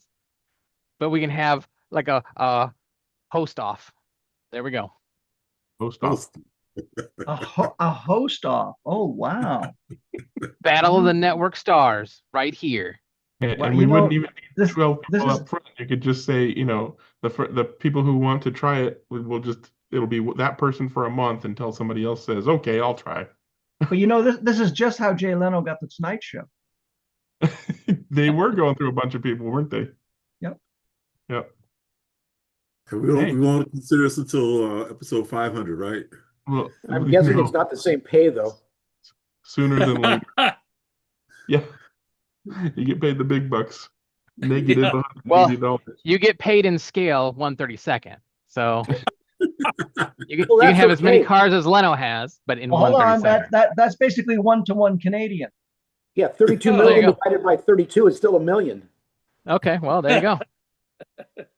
but we can have like a host off. There we go. Host off. A host off. Oh, wow. Battle of the Network Stars right here. And we wouldn't even need 12 people up front. You could just say, the people who want to try it it'll be that person for a month until somebody else says, okay, I'll try. But this is just how Jay Leno got the Tonight Show. They were going through a bunch of people, weren't they? Yep. Yep. We won't consider this until episode 500, right? Well, I'm guessing it's not the same pay though. Sooner than later. Yeah. You get paid the big bucks. Negative $180. Well, you get paid in scale 1/32. So you can have as many cars as Leno has, but in 1/32. Hold on, that's basically 1-to-1 Canadian. Yeah, 32 million divided by 32 is still $1 million. Okay, well, there you go. Okay.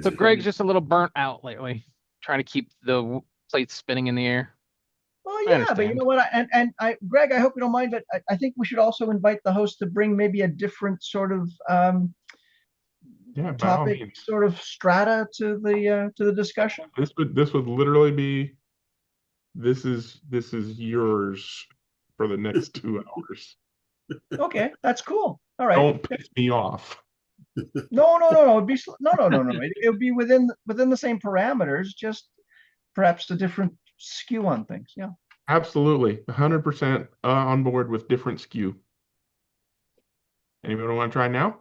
So Greg's just a little burnt out lately, trying to keep the plates spinning in the air. Well, I yeah, but you understand. know what? Greg, I hope you don't mind, but I think we should also invite the host to bring maybe a different sort of Yeah, by all topic, means. sort of strata to the discussion. This would literally be this is yours for the next 2 hours. Okay, that's cool. All right. Don't piss me off. No. It'd be no. It would be within the same parameters, just perhaps a different skew on things. Yeah. Absolutely, 100% on board with different skew. Anyone want to try now?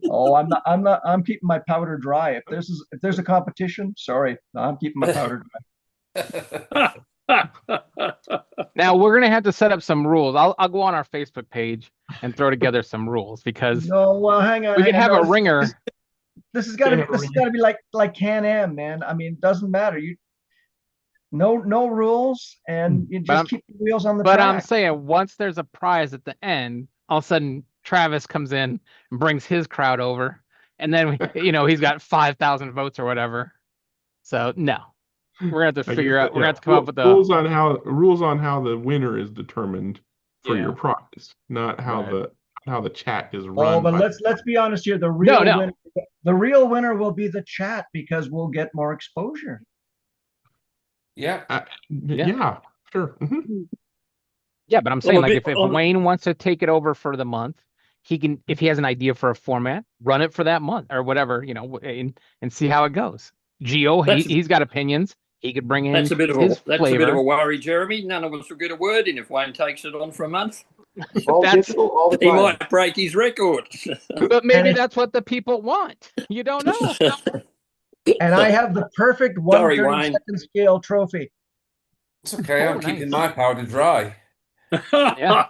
Oh, I'm keeping my powder dry. If there's a competition, sorry, I'm keeping my powder dry. Now we're gonna have to set up some rules. I'll go on our Facebook page and throw together some rules because No, well, hang on. we can have No, a ringer. this has got to be like Can-Am, man. I mean, it doesn't matter. No rules, and you just keep the wheels on the But track. I'm saying once there's a prize at the end, all of a sudden Travis comes in and brings his crowd over, and then he's got 5,000 votes or whatever. So no, we're gonna have to figure out. We're gonna have to come up with rules on how the winner is determined for Yeah. your prize, not how Right. the chat is Oh, run. but by let's be honest here. The real winner will be the chat because we'll get more exposure. Yeah. Yeah, sure. Mhm. Yeah, but I'm saying like if Wayne wants to take it over for the month, he can. If he has an idea for a format, run it for that month or whatever, and see how it goes. Geo, he's got opinions. He could bring in That's a bit of his a flavor. worry, Jeremy. None of us are good at wording. If Wayne takes it on for a month, All digital, all the time. he might break his record. But maybe that's what the people want. You don't know. And I have the perfect 1/32 scale trophy. It's okay. I'm keeping my powder dry. Yeah.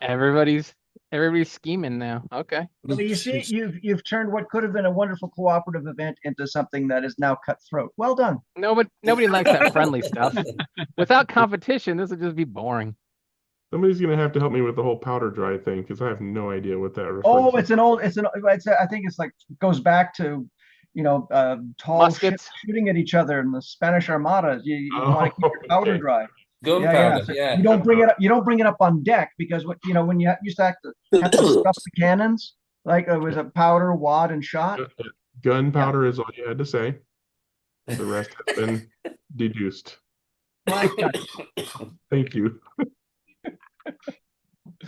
Everybody's scheming now. Okay. Well, you see, you've turned what could have been a wonderful cooperative event into something that is now cutthroat. Well done. Nobody likes that friendly stuff. Without competition, this would just be boring. Somebody's gonna have to help me with the whole powder dry thing because I have no idea what that refers Oh, to. I think it's like goes back to, tall ships shooting at each other in the Spanish Armada. You want to keep your powder dry. Gunpowder, So yeah. You don't bring it up on deck because when you used to have to stuff the cannons, like it was a powder, wad, and shot. Gunpowder is all you had to say. The rest has been deduced. Thank you.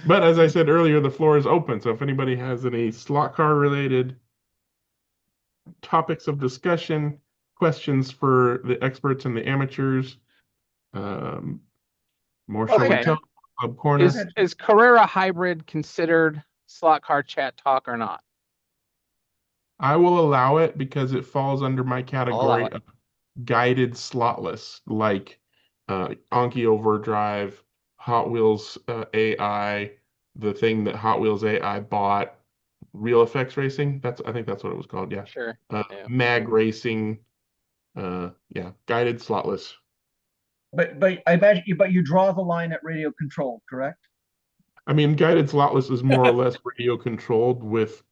But as I said earlier, the floor is open. So if anybody has any slot car related topics of discussion, questions for the experts and the amateurs, more show and tell, Club Corner. Is Carrera Hybrid considered slot car chat talk or not? I will allow it because it falls under my category of guided slotless, like Anki Overdrive, Hot Wheels AI, the thing that Hot Wheels AI bought, Real Effects Racing. I think that's what it was called. Yeah. Sure. Mag Racing. Guided slotless. But I imagine you draw the line at radio control, correct? I mean, guided slotless is more or less radio controlled with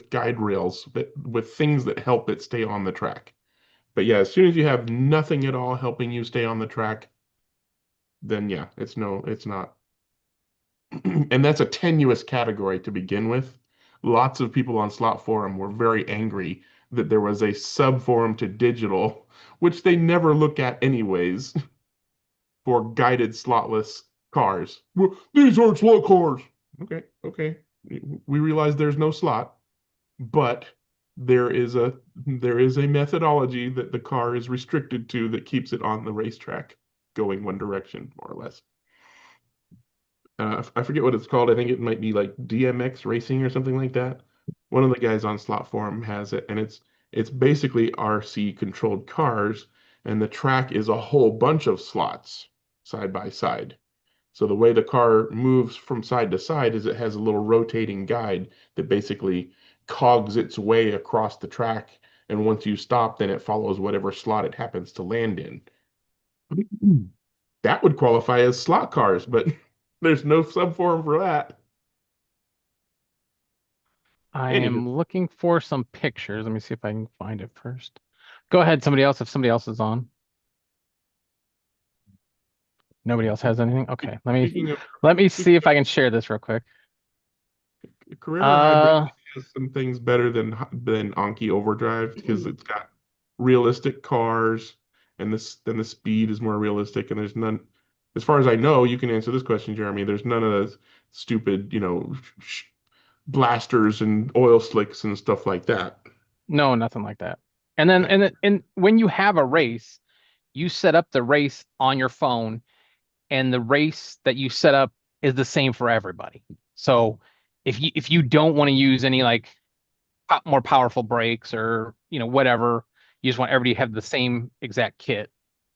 guide rails, with things that help it stay on the track. But yeah, as soon as you have nothing at all helping you stay on the track, then yeah, it's not. And that's a tenuous category to begin with. Lots of people on Slot Forum were very angry that there was a sub-forum to digital, which they never look at anyways, for guided slotless cars. Well, these aren't slot cars. Okay. We realize there's no slot, but there is a methodology that the car is restricted to that keeps it on the racetrack going one direction, more or less. I forget what it's called. I think it might be like DMX Racing or something like that. One of the guys on Slot Forum has it, and it's basically RC controlled cars, and the track is a whole bunch of slots side by side. So the way the car moves from side to side is it has a little rotating guide that basically cogs its way across the track, and once you stop, then it follows whatever slot it happens to land in. That would qualify as slot cars, but there's no subform for that. I am looking for some pictures. Let me see if I can find it first. Go ahead, somebody else, if somebody else is on. Nobody else has anything? Okay, Speaking of, let me speaking see if I can share this real quick. Carrera Hybrid has some things better than Anki Overdrive because it's got realistic cars, and the speed is more realistic, and there's none. As far as I know, you can answer this question, Jeremy. There's none of those stupid, blasters and oil slicks and stuff like that. No, nothing like that. And then and when you have a race, you set up the race on your phone, and the race that you set up is the same for everybody. So if you don't want to use any like more powerful brakes or whatever, you just want everybody to have the same exact kit.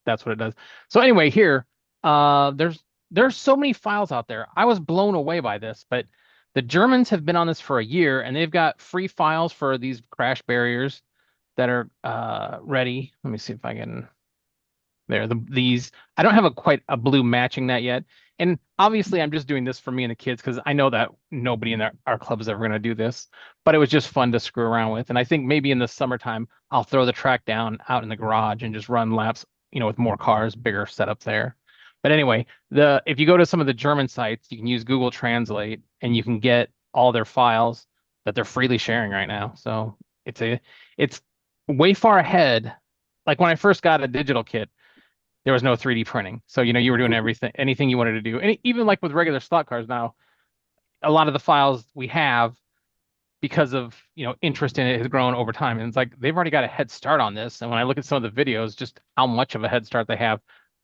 That's what it does. So anyway, here there's so many files out there. I was blown away by this, but the Germans have been on this for a year, and they've got free files for these crash barriers that are ready. Let me see if I can. These I don't have quite a blue matching that yet, and obviously I'm just doing this for me and the kids because I know that nobody in our club is ever going to do this, but it was just fun to screw around with. And I think maybe in the summertime I'll throw the track down out in the garage and just run laps, with more cars, bigger setup there. But anyway, if you go to some of the German sites, you can use Google Translate and you can get all their files that they're freely sharing right now. So it's way far ahead. Like when I first got a digital kit, there was no 3D printing. So, you were doing anything you wanted to do. And even like with regular slot cars now, a lot of the files we have because of, interest in it has grown over time. And it's like, they've already got a head start on this. And when I look at some of the videos, just how much of a head start they have,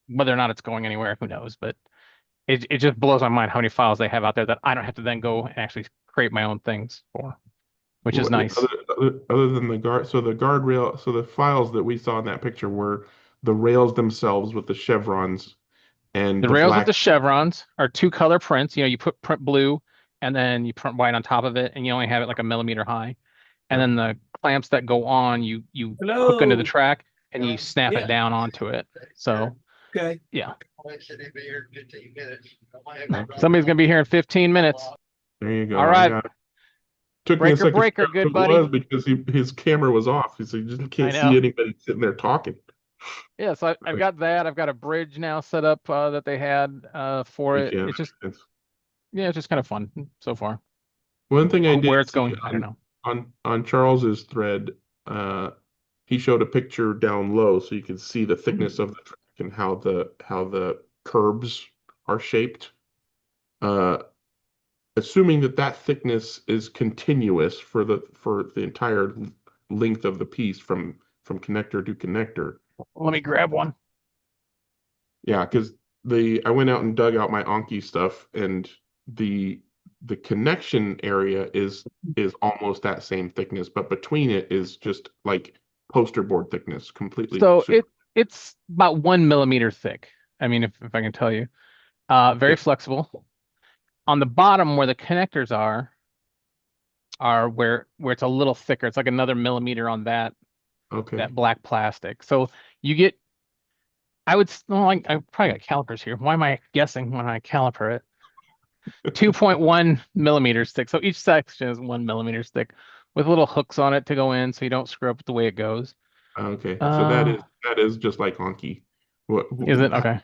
whether or not it's going anywhere, who knows? But it just blows my mind how many files they have out there that I don't have to then go and actually create my own things for, which is nice. Other than the guard, so the guardrail, so the files that we saw in that picture were the rails themselves with the chevrons and The the rails black. with the chevrons are two color prints. You put print blue and then you print white on top of it, and you only have it like a millimeter high. And then the clamps that go on, you hook into the track and you snap it down onto it. So Okay. yeah. Somebody's gonna be here in 15 minutes. There you go. All right. Took me a second to Breaker, figure out good who it buddy. was because his camera was off. So you just can't I see know. anybody sitting there talking. Yeah, so I've got that. I've got a bridge now set up that they had for it. Yeah, It's just it's just kind of fun so far. one thing I did Where it's see going, I don't know. on Charles's thread, he showed a picture down low so you can see the thickness of the track and how the curbs are shaped. Assuming that thickness is continuous for the entire length of the piece from connector to connector. Let me grab one. Yeah, because I went out and dug out my Anki stuff, and the connection area is almost that same thickness, but between it is just like poster board thickness, completely. So it's about 1 millimeter thick. I mean, if I can tell you, very flexible. On the bottom where the connectors are where it's a little thicker. It's like another millimeter on that black plastic. So you get, I probably got calipers here. Why am I guessing when I caliper it? 2.1 millimeters thick. So each section is 1 millimeter thick with little hooks on it to go in so you don't screw up the way it goes. Okay, so that is just like Anki. Is it? Okay.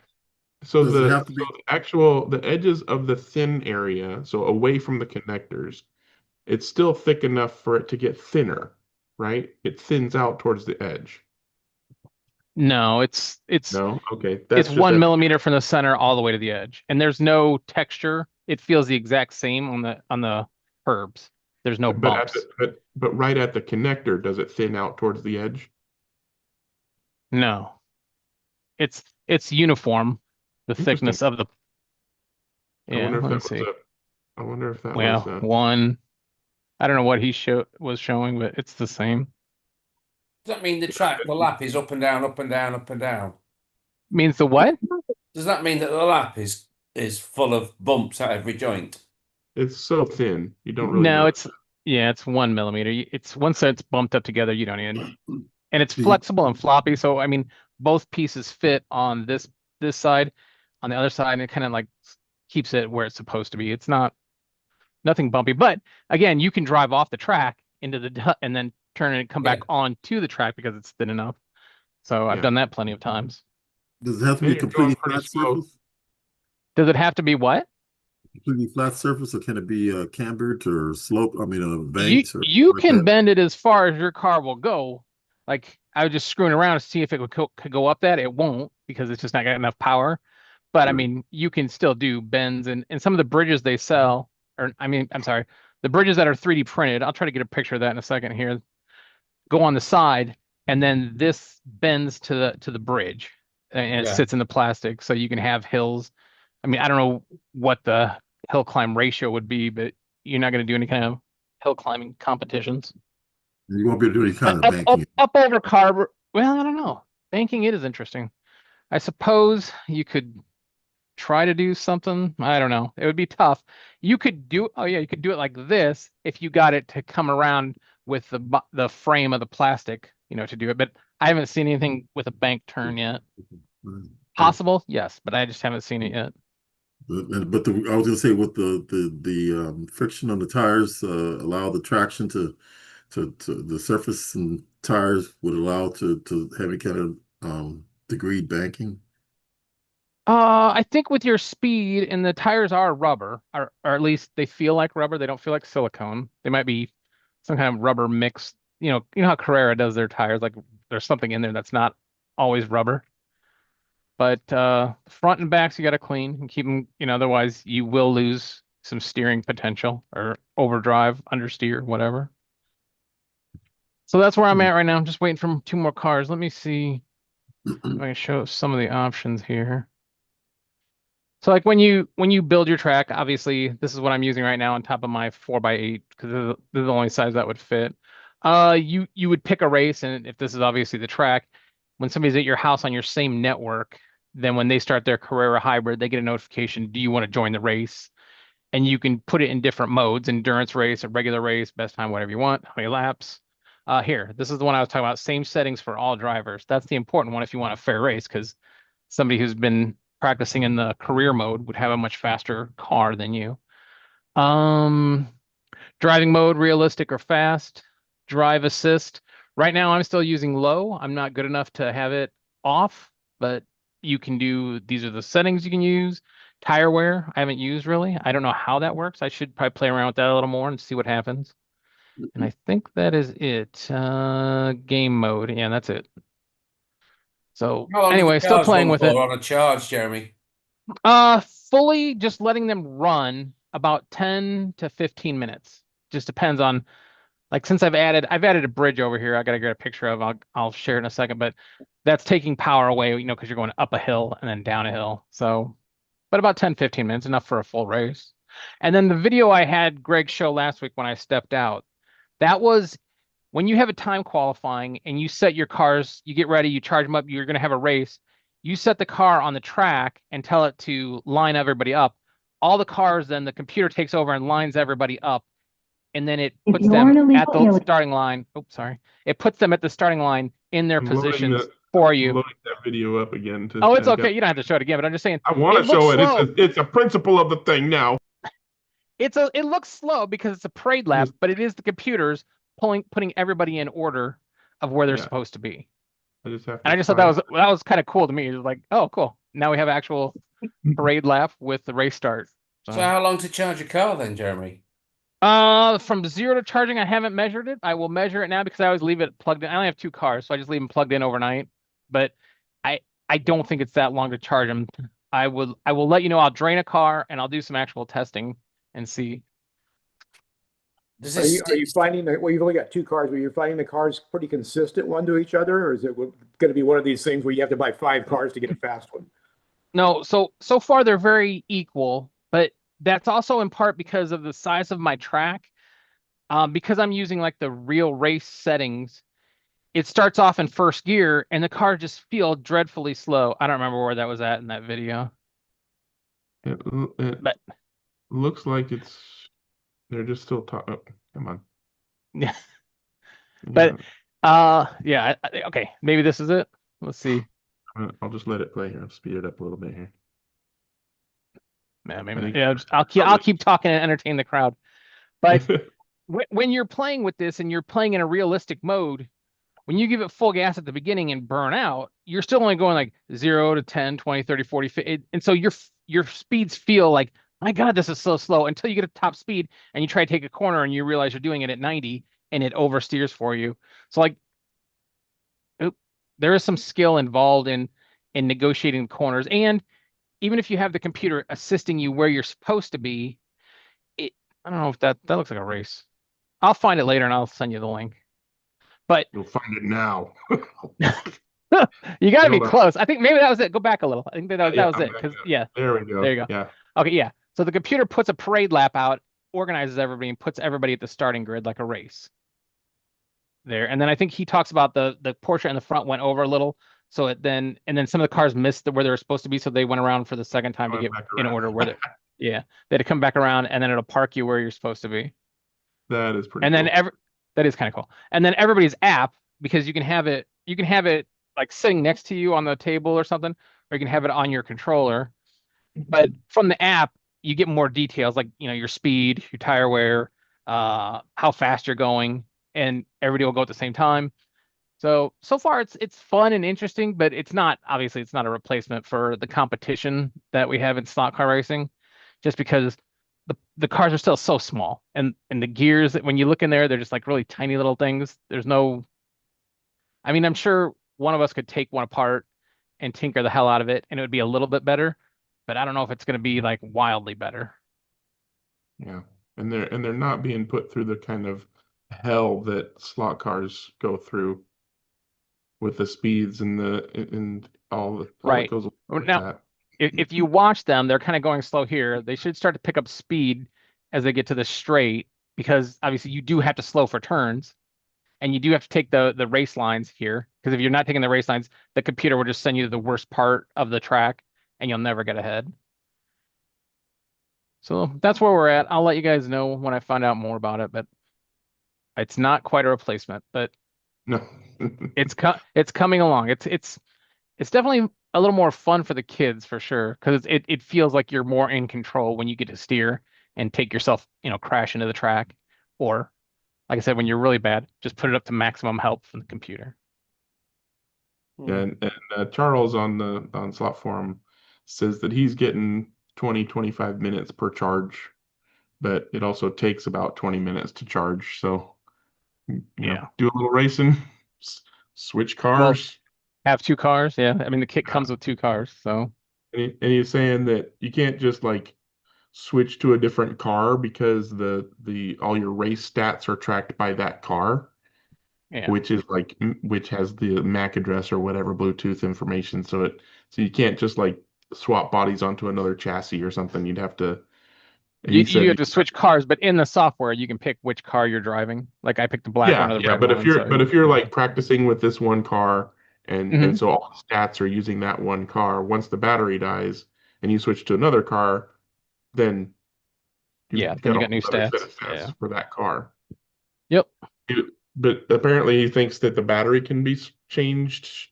So the edges of the thin area, so away from the connectors, it's still thick enough for it to get thinner, right? It thins out towards the edge. No, it's no. Okay, it's 1 millimeter from the center all the way to the edge, and there's no texture. It feels the exact same on the curbs. There's no bumps. But right at the connector, does it thin out towards the edge? No, it's uniform. The thickness of the. Yeah, let me see. I wonder if that was one. I don't know what he was showing, but it's the same. Does that mean the lap is up and down, up and down, up and down? Means the what? Does that mean that the lap is full of bumps at every joint? It's so thin, you don't really. No, it's 1 millimeter. It's once it's bumped up together, you don't even. And it's flexible and floppy, so I mean, both pieces fit on this side, on the other side, and it kind of like keeps it where it's supposed to be. It's nothing bumpy, but again, you can drive off the track into the and then turn and come back on to the track because it's thin enough. So I've Yeah. done that plenty of times. Does it have to Yeah, be a you're going completely pretty flat slow. surface? Does it have to be what? Completely flat surface, or can it be cambered or sloped? I mean, You banked or you like can that? bend it as far as your car will go. Like I was just screwing around to see if it could go up that. It won't because it's just not got enough power. But I Right. mean, you can still do bends and some of the bridges they sell, or I mean, I'm sorry, the bridges that are 3D printed. I'll try to get a picture of that in a second here. Go on the side, and then this bends to the bridge, and it Yeah. sits in the plastic, so you can have hills. I mean, I don't know what the hill climb ratio would be, but you're not going to do any kind of hill climbing competitions. You won't be able to do any kind of Up banking. up over carb. Well, I don't know. Banking it is interesting. I suppose you could try to do something. I don't know. It would be tough. You could do, oh yeah, you could do it like this if you got it to come around with the frame of the plastic, to do it. But I haven't seen anything with a bank turn yet. Right. Possible, yes, but I just haven't seen it yet. But I was going to say, with the friction on the tires allow the traction to the surface and tires would allow to have any kind of degreed banking. I think with your speed and the tires are rubber, or at least they feel like rubber. They don't feel like silicone. They might be some kind of rubber mix. You know how Carrera does their tires, like there's something in there that's not always rubber. But front and backs you got to clean and keep them, otherwise you will lose some steering potential or overdrive, understeer, whatever. So that's where I'm at right now. I'm just waiting for 2 more cars. Let me see if I can show some of the options here. So like when you build your track, obviously this is what I'm using right now on top of my 4x8 because this is the only size that would fit. You would pick a race, and if this is obviously the track, when somebody's at your house on your same network, then when they start their Carrera hybrid, they get a notification, do you want to join the race? And you can put it in different modes, endurance race, a regular race, best time, whatever you want, how many laps. Here, this is the one I was talking about, same settings for all drivers. That's the important one if you want a fair race, because somebody who's been practicing in the career mode would have a much faster car than you. Um, Driving mode, realistic or fast. Drive assist. Right now, I'm still using low. I'm not good enough to have it off, but you can do, these are the settings you can use. Tire wear, I haven't used really. I don't know how that works. I should probably play around with that a little more and see what happens. And I think that is it. Game mode. Yeah, that's it. So How long did anyway, the still cars playing run with it. for on a charge, Jeremy? Fully just letting them run about 10 to 15 minutes. Just depends on, like, since I've added a bridge over here. I gotta get a picture of. I'll share it in a second, but that's taking power away, because you're going up a hill and then down a hill. So, but about 10, 15 minutes, enough for a full race. And then the video I had Greg show last week when I stepped out, that was when you have a time qualifying and you set your cars, you get ready, you charge them up, you're going to have a race. You set the car on the track and tell it to line everybody up. All the cars, then the computer takes over and lines everybody up. And then it puts them at the starting line. Oops, sorry. It puts them at the starting line in their positions for you. Loading that video up again. Oh, it's okay. You don't have to show it again, but I'm just saying. I want to show it. It's a principle of the thing now. It looks slow because it's a parade lap, but it is the computers putting everybody in order of where they're supposed to be. I just thought that was kind of cool to me. It was like, oh, cool. Now we have actual parade lap with the race start. So how long to charge a car then, Jeremy? From 0 to charging, I haven't measured it. I will measure it now because I always leave it plugged in. I only have 2 cars, so I just leave them plugged in overnight. But I don't think it's that long to charge them. I will let you know. I'll drain a car and I'll do some actual testing and see. Are you finding that, well, you've only got 2 cars, but you're finding the cars pretty consistent one to each other, or is it going to be one of these things where you have to buy 5 cars to get a fast one? No, so far they're very equal, but that's also in part because of the size of my track. Because I'm using like the real race settings, it starts off in first gear and the cars just feel dreadfully slow. I don't remember where that was at in that video. But looks like they're just still talking. Oh, come on. Yeah. But yeah, okay, maybe this is it. Let's see. I'll just let it play here. I'll speed it up a little bit here. Maybe, yeah, I'll keep talking and entertain the crowd. But when you're playing with this and you're playing in a realistic mode, when you give it full gas at the beginning and burn out, you're still only going like 0 to 10, 20, 30, 40, 50. And so your speeds feel like, my God, this is so slow until you get a top speed and you try to take a corner and you realize you're doing it at 90 and it oversteers for you. So like there is some skill involved in negotiating corners. And even if you have the computer assisting you where you're supposed to be, I don't know if that looks like a race. I'll find it later and I'll send you the link. But You'll find it now. you got to be Hold on. close. I think maybe that was it. Go back a little. I think that Yeah, was I'm it. back Because up. yeah, There we go. there you go. Yeah. Okay, yeah. So the computer puts a parade lap out, organizes everybody, and puts everybody at the starting grid like a race. There, and then I think he talks about the Porsche in the front went over a little, so and then some of the cars missed where they were supposed to be, so they went around for the second time to Going get back in around. order where they, yeah, they had to come back around, and then it'll park you where you're supposed to be. That is pretty And then cool. that is kind of cool. And then everybody's app, because you can have it like sitting next to you on the table or something, or you can have it on your controller. But from the app, you get more details like, your speed, your tire wear, how fast you're going, and everybody will go at the same time. So far it's fun and interesting, but it's not a replacement for the competition that we have in slot car racing, just because the cars are still so small, and the gears, that when you look in there, they're just like really tiny little things. I'm sure one of us could take one apart and tinker the hell out of it, and it would be a little bit better, but I don't know if it's going to be like wildly better. Yeah. And they're not being put through the kind of hell that slot cars go through with the speeds and all that Right. goes with Now, that. if you watch them, they're kind of going slow here. They should start to pick up speed as they get to the straight, because obviously you do have to slow for turns, and you do have to take the race lines here, because if you're not taking the race lines, the computer will just send you to the worst part of the track and you'll never get ahead. So that's where we're at. I'll let you guys know when I find out more about it, but it's not quite a replacement, but No. it's coming along. It's definitely a little more fun for the kids for sure, because it feels like you're more in control when you get to steer and take yourself, crash into the track, or like I said, when you're really bad, just put it up to maximum help from the computer. And Charles on Slot Forum says that he's getting 20-25 minutes per charge, but it also takes about 20 minutes to charge. So, Yeah. do a little racing, switch cars. Have two cars. Yeah. The kit comes with two cars. So, And he's saying that you can't just like switch to a different car because the all your race stats are tracked by that car. yeah. Which has the MAC address or whatever Bluetooth information. So you can't just like swap bodies onto another chassis or something. You'd have to. You have to switch cars, but in the software you can pick which car you're driving. Like I picked the black one or the red but one. if you're like practicing with this one car and so all the stats are using that one car, once the battery dies and you switch to another car, then then you got new stats. For that car. Yep. But apparently he thinks that the battery can be changed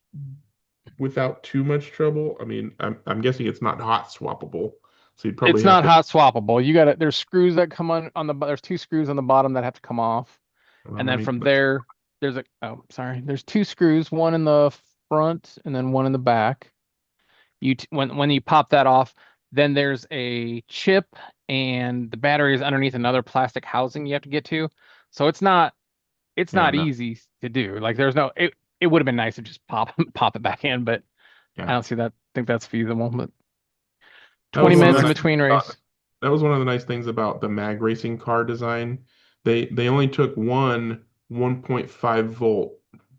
without too much trouble. I'm guessing it's not hot swappable. So you'd probably It's not hot swappable. There's screws that come on there's two screws on the bottom that have to come off. And then from there, there's two screws, one in the front and then one in the back. When you pop that off, then there's a chip and the battery is underneath another plastic housing you have to get to. So it's not easy to do. Like it would have been nice to just pop it back in, but I don't think that's feasible. But 20 minutes in between race. That was one of the nice things about the mag racing car design. They only took one 1.5 volt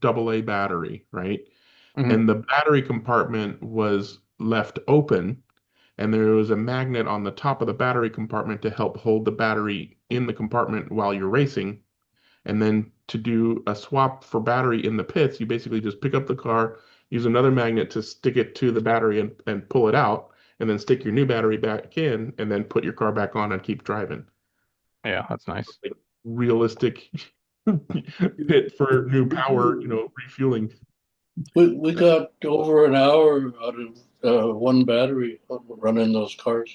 AA battery, right? And the battery compartment was left open, and there was a magnet on the top of the battery compartment to help hold the battery in the compartment while you're racing. And then to do a swap for battery in the pits, you basically just pick up the car, use another magnet to stick it to the battery and pull it out, and then stick your new battery back in, and then put your car back on and keep driving. Yeah, that's nice. Like realistic pit for new power, refueling. We got over an hour out of one battery running those cars.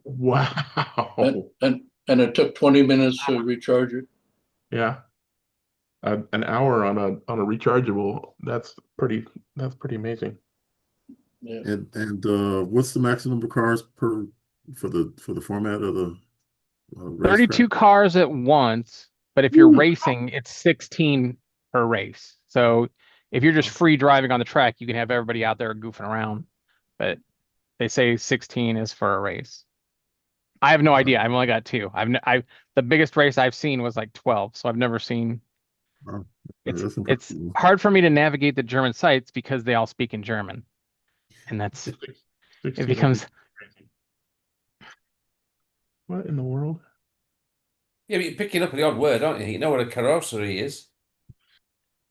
Wow. And it took 20 minutes to recharge it. Yeah. an hour on a rechargeable. That's pretty amazing. Yeah. And what's the maximum number of cars per for the format of the 32 racetrack? cars at once, but if you're racing, it's 16 per race. So if you're just free driving on the track, you can have everybody out there goofing around. But they say 16 is for a race. I have no idea. I've only got two. The biggest race I've seen was like 12, so I've never seen. Wow. It's That's cool. hard for me to navigate the German sites because they all speak in German, and it 16 becomes. What in the world? Yeah, but you're picking up the odd word, aren't you? You know what a carrosserie is.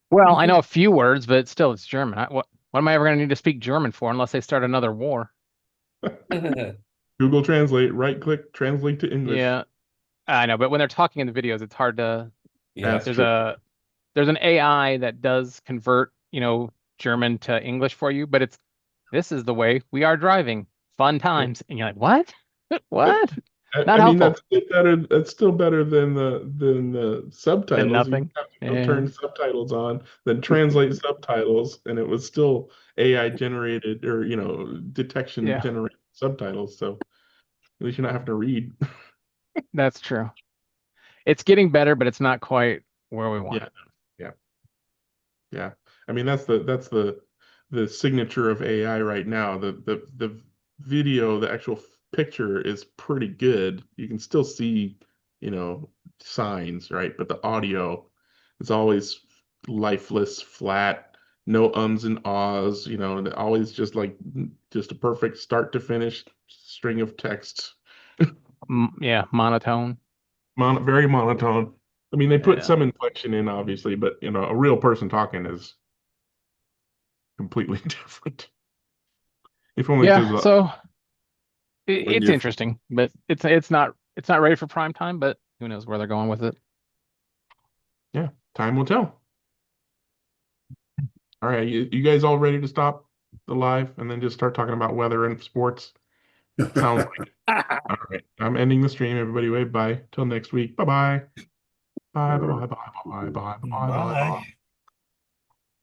Well, I know a few words, but still, it's German. What am I ever going to need to speak German for unless they start another war? Google Translate, right click, translate to English. Yeah, I know, but when they're talking in the videos, it's hard to. Yeah, There's an AI that does convert, German to English for you, but this is the way we are driving. Fun times, and you're like, what? What? Not I mean, helpful. that's better. That's still better than the subtitles. nothing. You have to go Yeah. turn subtitles on, then translate subtitles, and it was still AI generated or detection Yeah. generated subtitles. So at least you're not having to read. That's true. It's getting better, but it's not quite where we want. Yeah. I mean, that's the signature of AI right now. The video, the actual picture is pretty good. You can still see, signs, right? But the audio is always lifeless, flat, no ums and ahs, and always just a perfect start to finish string of text. Yeah, monotone. Very monotone. I mean, they put Yeah. some inflection in, obviously, but a real person talking is completely different. If only Yeah, because so When it's you're interesting, but it's not ready for prime time, but who knows where they're going with it. yeah, time will tell. All right, you guys all ready to stop the live and then just start talking about weather and sports? Sounds like it. All right, I'm ending the stream. Everybody wave bye. Till next week. Bye bye. Bye bye bye bye bye bye bye bye bye. Bye.